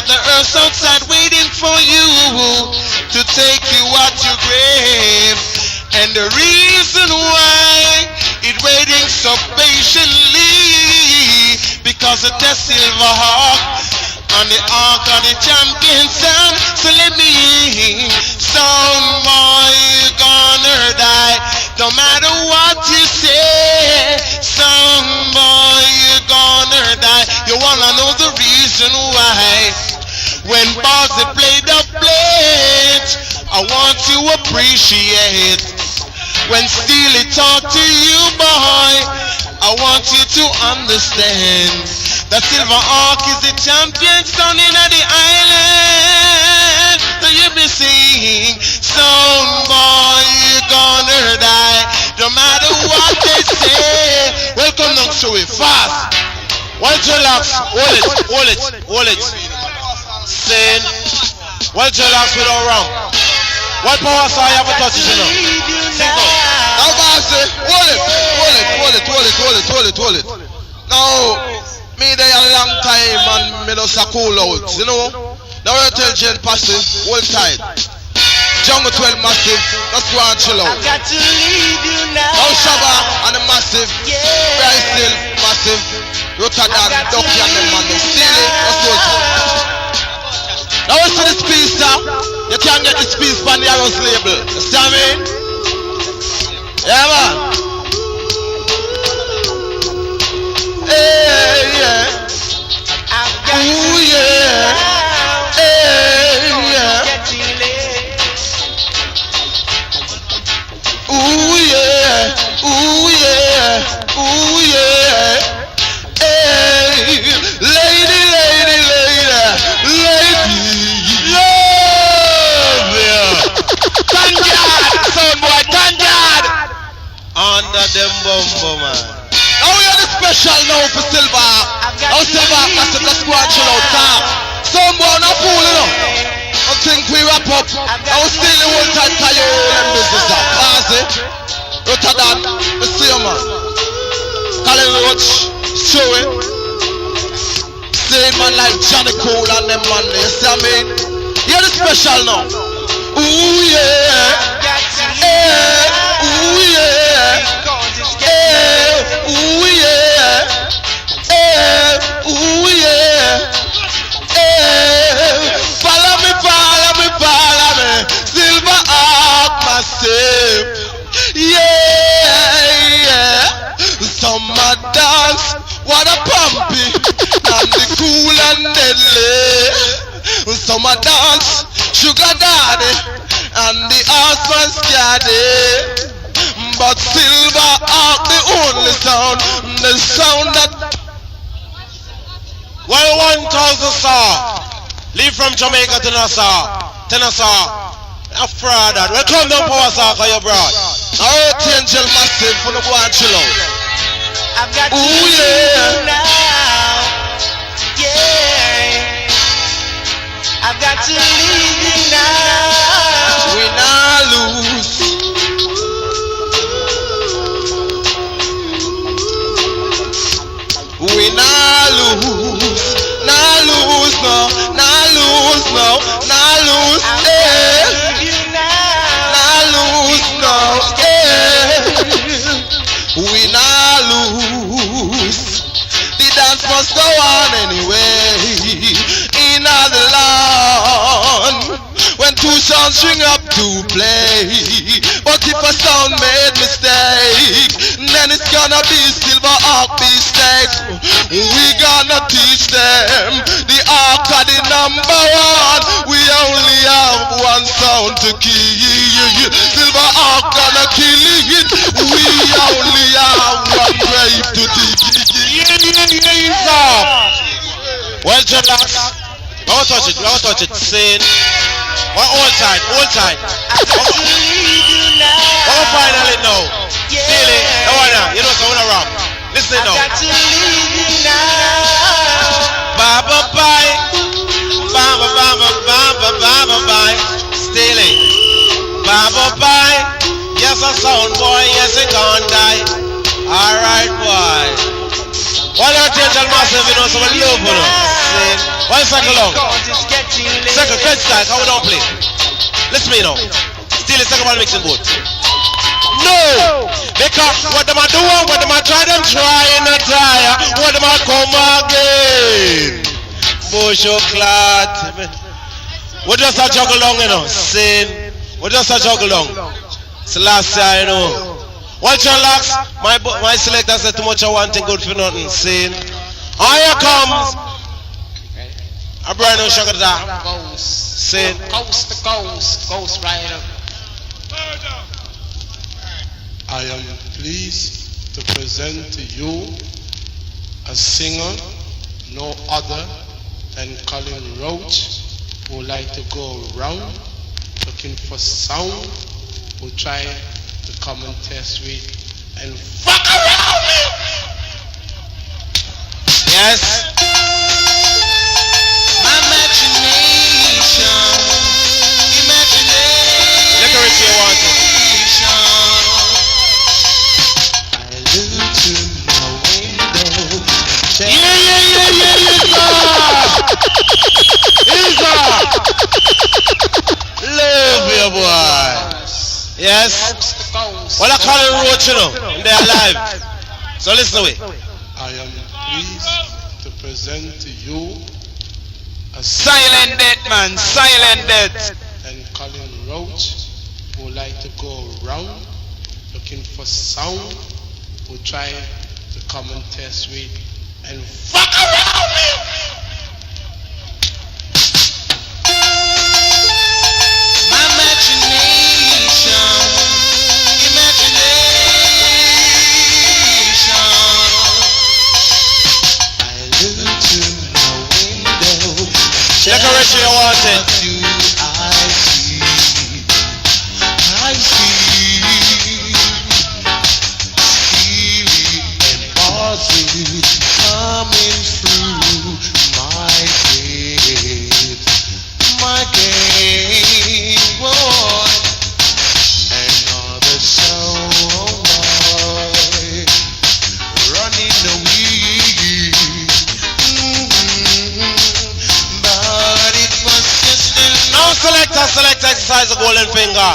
got the earth outside waiting for you to take you out your grave. And the reason why it waiting so patiently, because of the silver hawk on the ark of the champion son. So let me in. Some boy gonna die, no matter what you say. Some boy gonna die. You wanna know the reason why? When Bossy played the plate, I want to appreciate. When Steely talk to you, boy, I want you to understand. The Silver Hawk is the champion son in the island. So you be singing, some boy you gonna die, no matter what they say. Welcome down to it, fast. Well, relax, hold it. Sing. Well, relax without wrong. What power saw you have a touch, you know? Sing out. Now, Bossy, hold it. Now, me there a long time and me just a cool out, you know? Now I tell Jen Passive, hold tight. Jungle 12 Massive, let's go and chill out. I've got to leave you now. Now Shabba and the Massive, Very still Massive, Rotterdam, Ducky and them man, Stanley, let's go. Now you see this piece, sir? You can't get this piece from the Arrows label. You see what I mean? Yeah, man. Hey, yeah. Ooh, yeah. Hey, yeah. Ooh, yeah. Ooh, yeah. Ooh, yeah. Hey, lady. Under them bumbo, man. Now we are the special now for Silver. Now Silver has to just go and chill out top. Some boy not fool, you know. I think we wrap up. Now still the whole time tell you all them business up. Bossy, Rotterdam, we see you, man. Colin Roach, show it. Same man like Johnny Cole and them man, you see what I mean? You're the special now. Ooh yeah. Hey, ooh yeah. Hey, ooh yeah. Hey, ooh yeah. Hey, follow me. Silver Hawk Massive. Yeah. Summer dance, what a pumpy. And the cool and deadly. Summer dance, sugar daddy. And the house was scattered. But Silver Hawk the only sound, the sound that. Well, 1,000 star. Leave from Jamaica to Nassau. A fraud that. Well, come down power star for your broad. Alright, Angel Massive for the go and chill out. I've got ooh, yeah. Now. Yeah. I've got to leave you now. We not lose. We not lose. Not lose, no. Not lose, no. Not lose, eh. Not lose, no, eh. We not lose. The dance must go on anyway. In the land, when two sounds string up to play. But if a sound made mistake, then it's gonna be Silver Hawk mistake. We gonna teach them the arc of the number one. We only have one sound to kill. Silver Hawk gonna kill it. We only have one grave to dig. Well, Jetlax, don't touch it, Sin. Well, hold tight. Oh, finally now. Steely, no one now. You know someone around. Listen now. Baba bye. Steely. Baba bye. Yes, a sound boy. Yes, it can't die. Alright, boy. What are you, gentlemen? massive, you know, so we love, you know. One second long. Second, credit style, how we don't play. Listen to me now. Still a second one mixing board. No! Because what them a do, what them a try, them try and a tire. What them a come again. Bush or clot. We just a juggle long, you know. Sin. We just a juggle long. It's the last year, you know. Watch your locks. My selector said too much of one thing good for nothing. Sin. Here comes a brand new sugar down. Sin. Coast to coast, Ghost Rider. I am pleased to present to you a singer, no other than Colin Roach, who would like to go around looking for sound, who try to come and test with and fuck around me. Yes. My imagination. Look at Richie, you want it. Love you, boy. Yes. Well, I call it Roach, you know, and they're alive. So listen to it. I am pleased to present to you a silent death, man. Silent death. And Colin Roach, who would like to go around looking for sound, who try to come and test with and fuck around me. My imagination. I look to my window. Decoration, you want it. I see Irie and Benji coming through my gate, boy. Another soul boy running away, but it was just a now select exercise the golden finger.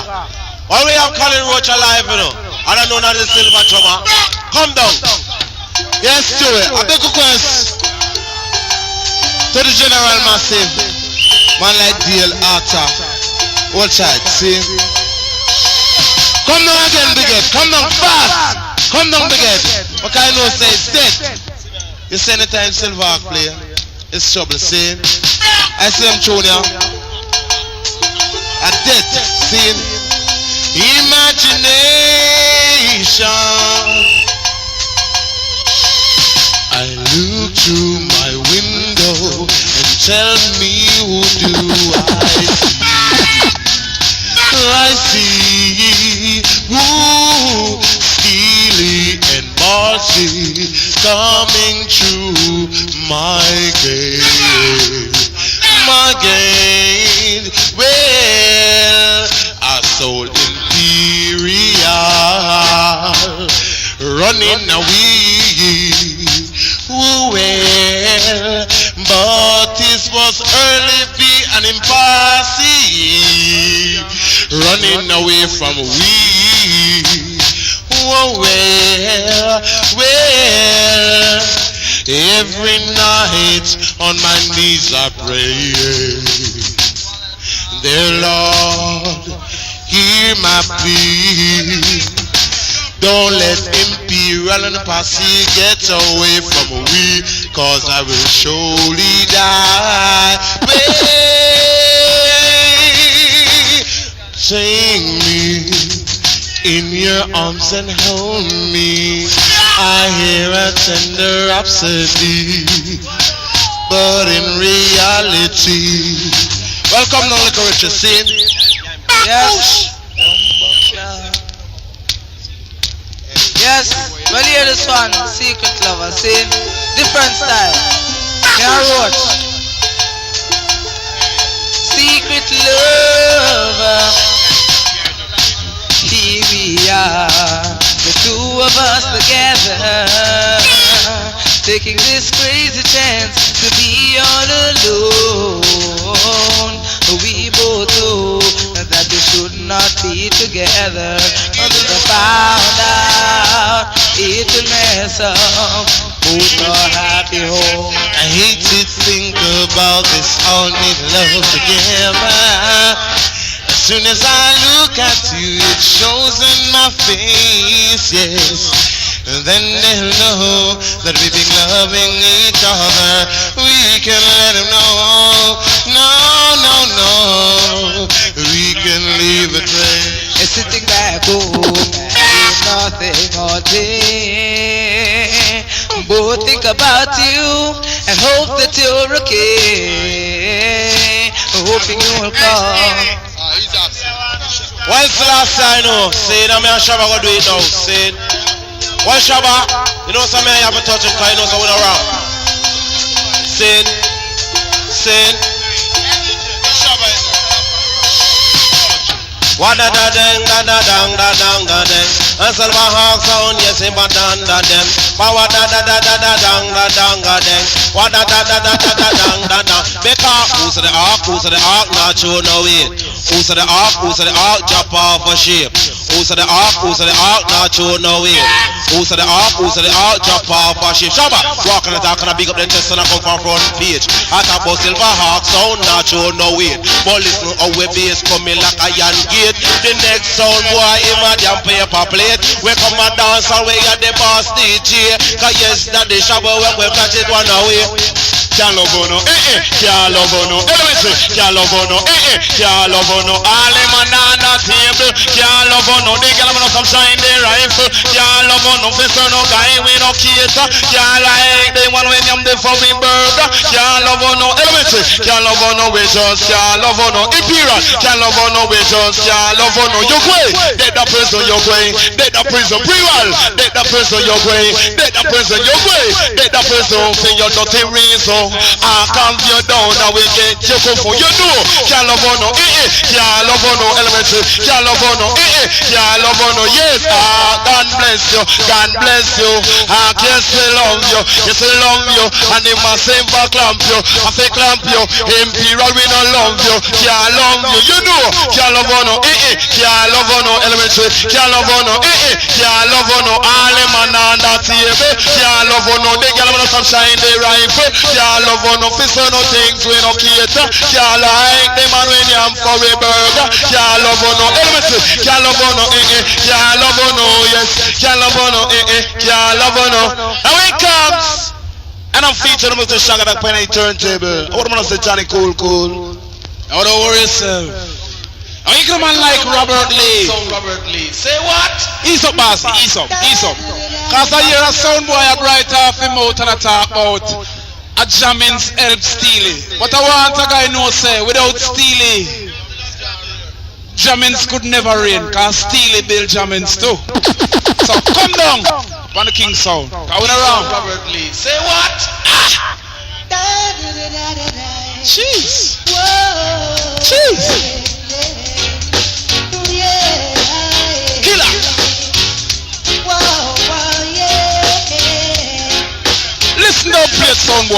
While we have Colin Roach alive, you know, I don't know now the silver drummer. Come down. Yes, do it. A big request to the General Massive. Man like Dale Arthur. Old child, see? Come down again, Bighead. Come down fast. Come down, Bighead. Okay, I know say it's dead. You say anytime Silver play, it's trouble, see? I see him Junior. A death, see? Imagination. I look through my window and tell me who do I see who Steely and Marcy coming through my gate, well, I sold Imperial running away, well, but this was early be an impasse, running away from we, well, every night on my knees I pray, dear Lord, hear my plea. Don't let Imperial and Posse get away from we, cause I will surely die. Take me in your arms and hold me. I hear a tender rhapsody, but in reality, welcome now, little Richard, see? Yes. Yes, well hear this one, Secret Lover, see? Different style. Yeah, Roach. Secret Lover. Here we are, the two of us together. taking this crazy chance to be all alone. We both know that we should not be together. Until I found out it will mess up both our happy home. I hate to think about this all need love together. As soon as I look at you, it shows in my face, yes. And then they'll know that we've been loving each other. We can let them know, no, we can leave a trace. And sitting back home, doing nothing all day. Both think about you and hope that you're okay. Hoping you'll come. When's the last time I know? Say that me and Shabba go do it now. Say it. Why Shabba? You know something I have to touch it because you know something around. Say it. Say it. Wada da dang da da dang da dang da dang. Answer my heart sound yes in but da dem. Wada da da da da dang da dang da dang. Wada da da da da da dang da dang. Because who's the ark, not show no way. Who's the ark, drop off a shape. Who's the ark, not show no way. Who's the ark, drop off a shape. Shabba, walk on the dark and I big up the chest and I come from front page. I talk about silver hawk sound, not show no way. But listen how we bass coming like a yan gate. The next sound boy, him a damn paper plate. We come and dance and we got the boss DJ. Cause yes, that the Shabba when we catch it one away. Can't love no, can't love no, can't love no, can't love no. All them on the table, can't love no. They can't love no some shine their rifle. Can't love no, fester no guy we no cater. Can't like they want when them the fucking burger. Can't love no, can't love no. We just can't love no. Imperial, can't love no. We just can't love no. You way, dead the prison you way, dead the prison pre-wall, dead the prison you way, dead the prison you way, dead the prison for your dirty reason. I calm you down and we get you go for you know. Can't love no, can't love no elementary, can't love no, can't love no. Yes, God bless you, God bless you. I can still love you, yes I love you. And if I say for clamp you, I say clamp you. Imperial we don't love you, can't love you. You know, can't love no, can't love no elementary, can't love no, can't love no. All them on the table, can't love no. They can't love no some shine their rifle. Can't love no fist no things we no cater. Can't like them and when you am for a burger. Can't love no elementary. Can't love no can't love no yes. Can't love no can't love no. Now it comes and I'm featuring Mr. Shagga that penny turntable. I want to say Johnny Cool. I don't worry yourself. Now you come on like Robert Lee. Say what? Ease up, boss. Ease up. Cause I hear a sound boy a bright off him out and I talk about a jammins help Steely. But I want a guy know say without Steely jammins could never rain. Cause Steely build jammins too. So come down on the King sound. Going around. Robert Lee. Say what? Jeez. Jeez. Killer. Listen up, play sound boy.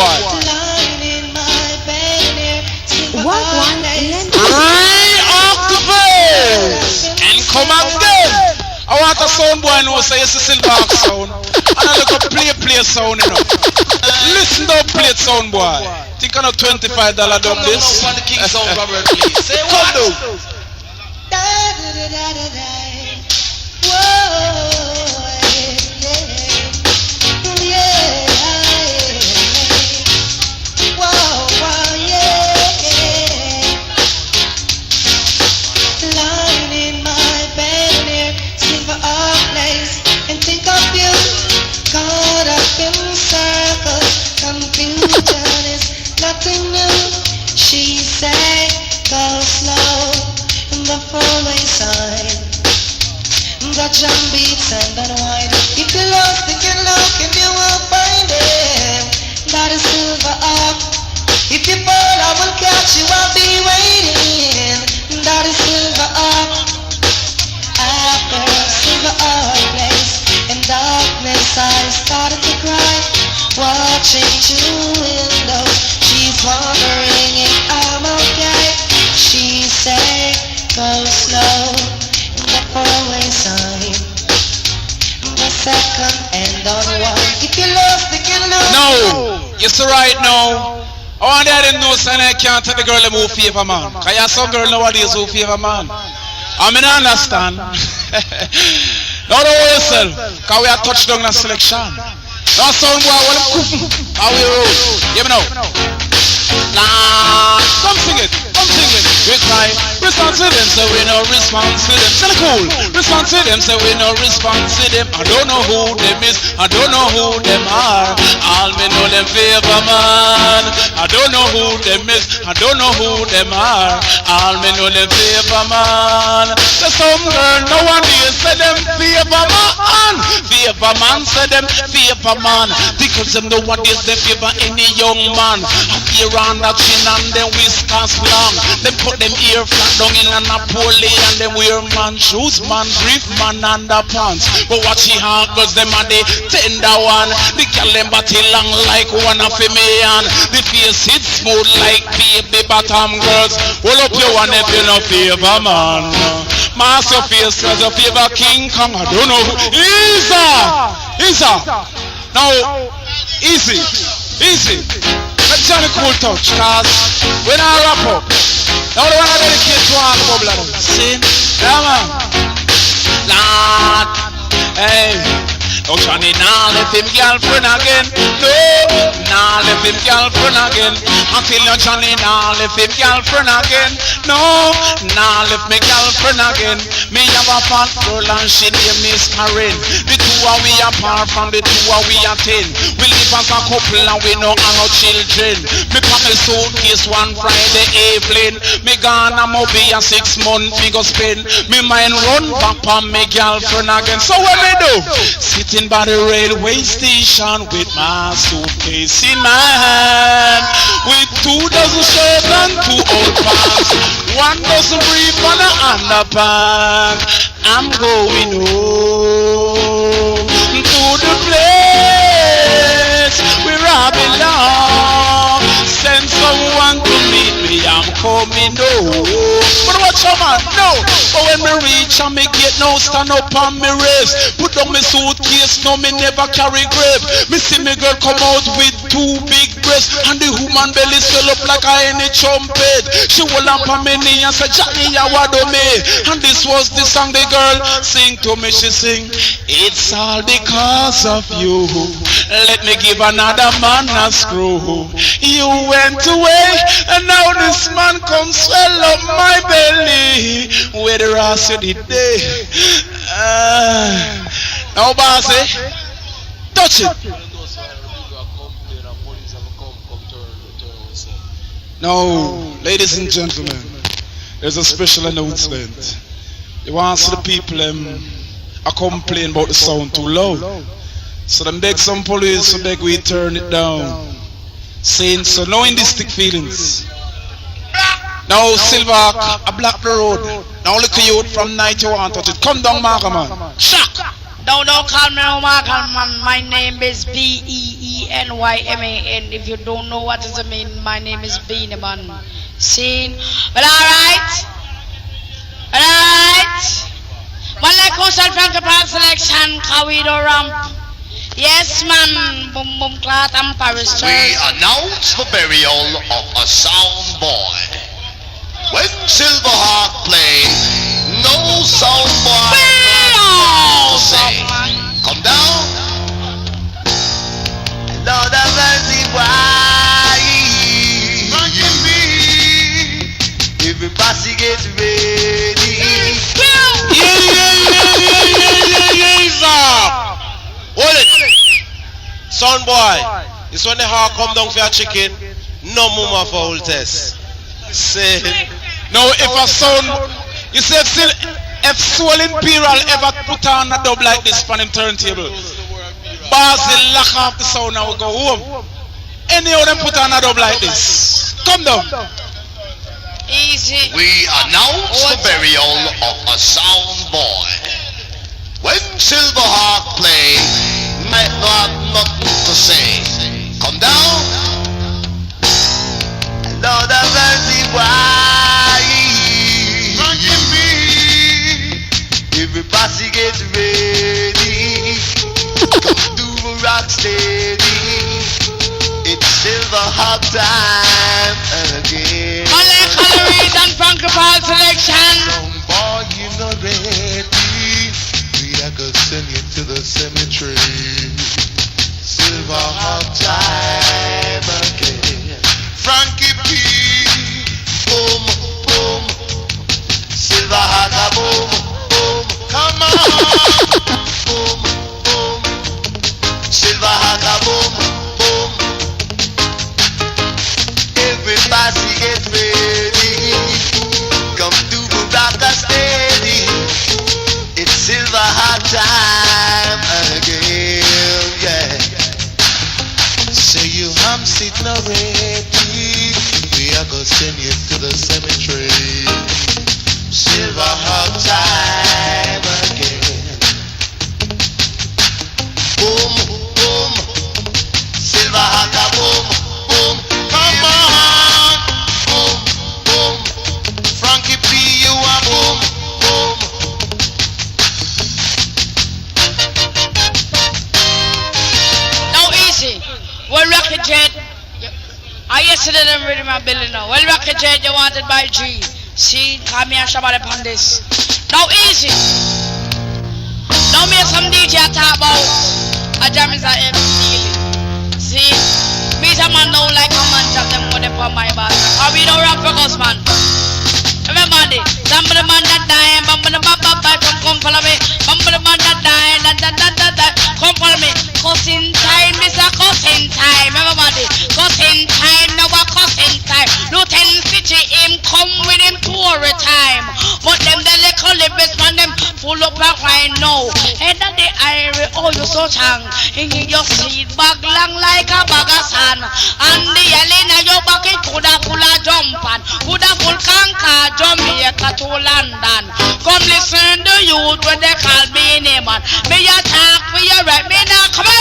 What one? Re-off the bass and come again. I want a sound boy know say it's a silver sound. And I look up play sound, you know. Listen up, play sound boy. Think on a $25 dub this. Say what? Nothing new, she said, go slow in the four-way sign. The drum beats and that wine. If you're lost, you can look and you will find him. That is silver up. If you fall, I will catch you, I'll be waiting. That is silver up. After silver up place, in darkness I started to cry. Whoa. watching through window. She's wondering if I'm okay. She say, go slow in the four-way sign. The second and on one. If you lost, you can lose. No, you see right now. I want to know saying I can't tell the girl to move favor man. Cause you have some girl nowadays who favor man. I mean I understand. Now don't worry yourself. Cause we are touchdown in selection. Now some boy want to how we roll. Give me now. Nah, come sing it. We cry, response to them, so we no response to them. Send cool, response to them, so we no response to them. I don't know who them is, I don't know who them are. All me know them favor man. I don't know who them is, I don't know who them are. All me know them favor man. There's some girl nowadays say them favor man. Favor man say them favor man. Because them nowadays they favor any young man. I fear on that chin and them whiskers long. Them put them ear flat down in a Napoleon. Them wear man shoes, man brief, man underpants. But watch he hard cause them are the tender one. The girl them body long like one of a man. The face it smooth like baby bottom girls. Hold up your one if you no favor man. Mask your face cause you favor King Kong. I don't know who. Isa. Now easy. Let's try the cool touch cause when I wrap up. Now the one I dedicate to all the bubble. See? Yeah man. Lord. Hey. No Johnny now left him girlfriend again. No. Now left him girlfriend again. Until no Johnny now left him girlfriend again. No. Now left me girlfriend again. Me have a fat girl and she name Miss Karen. The two are we apart from the two are we attend. We live as a couple and we no have no children. Me pack my suitcase one Friday evening. Me gone a movie a 6 months me go spend. Me mind run back on me girlfriend again. So what me do? Sitting by the railway station with my suitcase in my hand, with 2 dozen shirts and 2 old pants, 1 dozen brief on the underpants. I'm going home to the place where I belong. Send someone to meet me, I'm coming home. But watch out man, no. But when me reach and me get no stand up on me race. Put down me suitcase, no me never carry grave. Me see me girl come out with 2 big breasts and the woman belly swell up like any trumpet. She will up on me knee and say, Johnny, you what do me? And this was the song the girl sing to me. She sing, it's all because of you. Let me give another man a screw. You went away and now this man comes swell up my belly. Where the rest of the day. Now bossy, touch it. No, ladies and gentlemen, there's a special announcement. You want to see the people are complaining about the sound too loud. So them beg some police to beg we turn it down. Saying so, knowing these stick feelings. Now Silver, I block the road. Now look at you from 91 touch it. Come down, Marker man. Shock! Don't call me no Marker man. My name is BEENYMAN. If you don't know what does it mean, my name is Beanie Man. See? Well, alright. One like Coastal Frankie Park selection, Kawido Ramp. Yes, man. Boom, boom, clot, and Paris. We announce the burial of a sound boy. When Silverhawk play, no sound boy to say, come down. Lord have mercy, why? Forgive me. Everybody get ready. Hold it. Son boy, this when the hawk come down for your chicken, no mama for old test. Say, now if a sound, you say if Soul Imperial ever put on a dub like this on him turntable, Basil lock off the sound and we go home. Any of them put on a dub like this. Come down. Easy. We announce the burial of a sound boy. When Silverhawk play, might not have nothing to say. Come down. hog time again. Molecular read and Frankie Paul selection. Some boy, you know ready. We are gonna send you to the cemetery. Silver hog time again. Frankie P. Boom, boom. Silver hog a boom, boom. Come on. Boom, boom. Silver hog a boom, boom. Everybody get ready. Come to Baraka steady. It's silver hog time again, yeah. Say you sitting already. We are gonna send you to the cemetery. Silver hog time again. Boom, boom. Silver hog a boom, boom. Come on. Boom, boom. Frankie P, you a boom, boom. Now easy. Well, Rocket Jet. I yesterday them ready my billing now. Well, Rocket Jet, you wanted by G. See, come here and Shabba upon this. Now easy. Now me some DJ talk about a jam is a MC. See, me some man know like a man drop them money for my back. Or we don't rap for us, man. Everybody, some of the man that die, bumble the baba, come follow me. Bumble the man that die, come follow me. Cussing time, Mr. Cussing time. Everybody, cussing time, now a cussing time. Lieutenant City, him come with him tour time. But them the little lips, man, them full up like wine now. Head of the Irie, oh you so strong. In your seat bag long like a bag of sand. And the yelling at your back, it coulda full of jump and coulda full conquer Jamaica to London. Come listen to youth when they call me name man. Me a talk, me a rap, me now come on.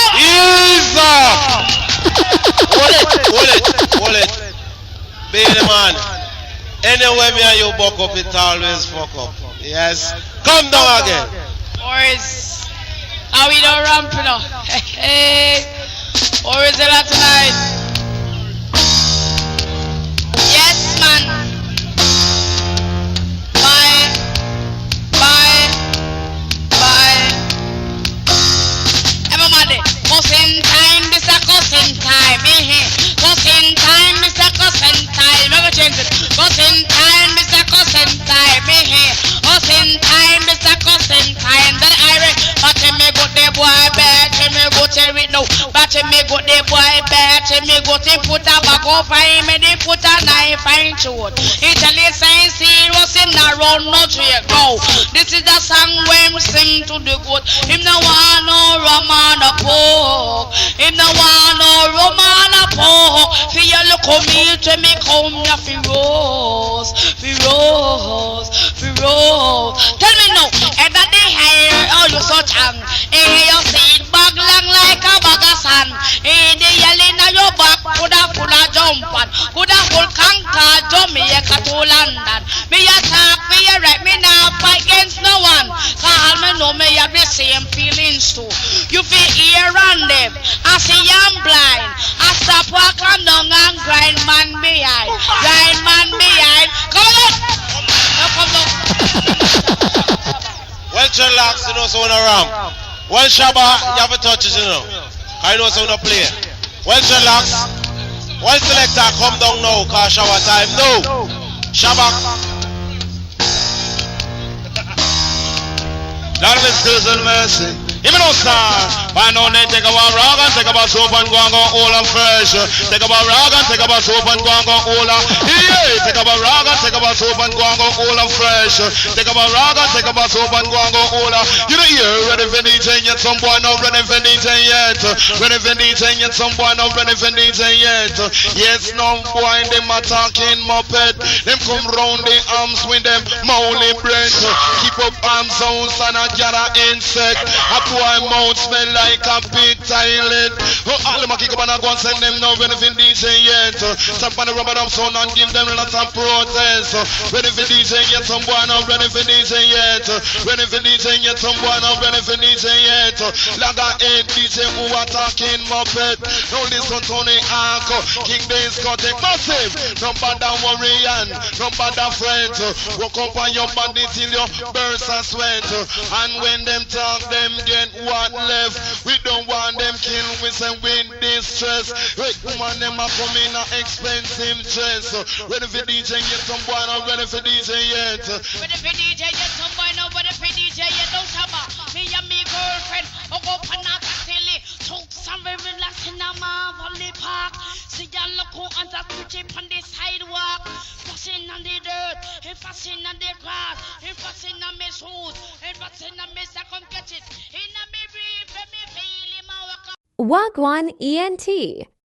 Hold it. Be the man. Anyway, me and you buck up, it always fuck up. Yes. Come down again. Boys, how we don't ramp you know? Hey, or is it that tonight? Yes, man. Bye. Everybody, cussing time, this a cussing time. Cussing time, this a cussing time. Never change it. Cussing time, this a cussing time. Cussing time, this a cussing time. That Irie, but me go the boy bad, me go tell it no. But me go the boy bad, me go to put a back over him, me put a knife and shoot. Italy saying serious, him not run no trade. No, this is the song when sing to the good. Him no want no Roman a pork. Him no want no Roman a pork. For you look at me, to me come ya fi rose. Tell me now, and that they hire all you so tongue. You see it bag long like a bag of sand. The yelling at your back, coulda full of jump and coulda full conquer Jamaica to London. Me a talk, me a right, me now fight against no one. Call me know me have the same feelings too. You feel hear on them, I see I'm blind. I stop walk and down and grind man behind. Come on! Well, relax, you know, so on a ramp. Well, Shabba, you have a touch, you know. I know so on a play. Well, relax. Well, selector, come down now, cause shower time. No! Shabba. Lord of His and mercy. Even no star. By now then take about rag and take about soap and go all and fresh. Take about rag and take about soap and go all and yeah. Take about rag and take about soap and go all and fresh. Take about rag and take about soap and go all and you know here ready for DJ yet some boy not ready for DJ yet. Ready for DJ yet some boy not ready for DJ yet. Yes no boy them attacking moped. Them come round the arms with them molly bread. Keep up arms out and a gather insect. boy mouth smell like a pit toilet. All them a kick up and a go and send them now ready for DJ yet. Stop on the rubber dub sound and give them lots of protest. Ready for DJ yet, some boy not ready for DJ yet. Ready for DJ yet, some boy not ready for DJ yet. Like a 8 DJ who are talking Muppet. Now listen to the anchor, King Days got it massive. No bother worry and no bother fret. Walk up on your body till your burst and sweat. And when them talk, them get what left. We don't want them kill, we say with distress. Wait, woman, them are coming a expensive dress. Ready for DJ yet, some boy not ready for DJ yet. Ready for DJ yet, some boy not ready for DJ yet. Don't Shabba, me and me girlfriend, go panaka silly. Took some very relaxing in a Marvally Park. See ya look who on the chip on the sidewalk. Fussing on the dirt, he fussing on the grass, he fussing on me shoes, he fussing on me so come catch it. In a me brief, let me feel him out. Wagwan ENT.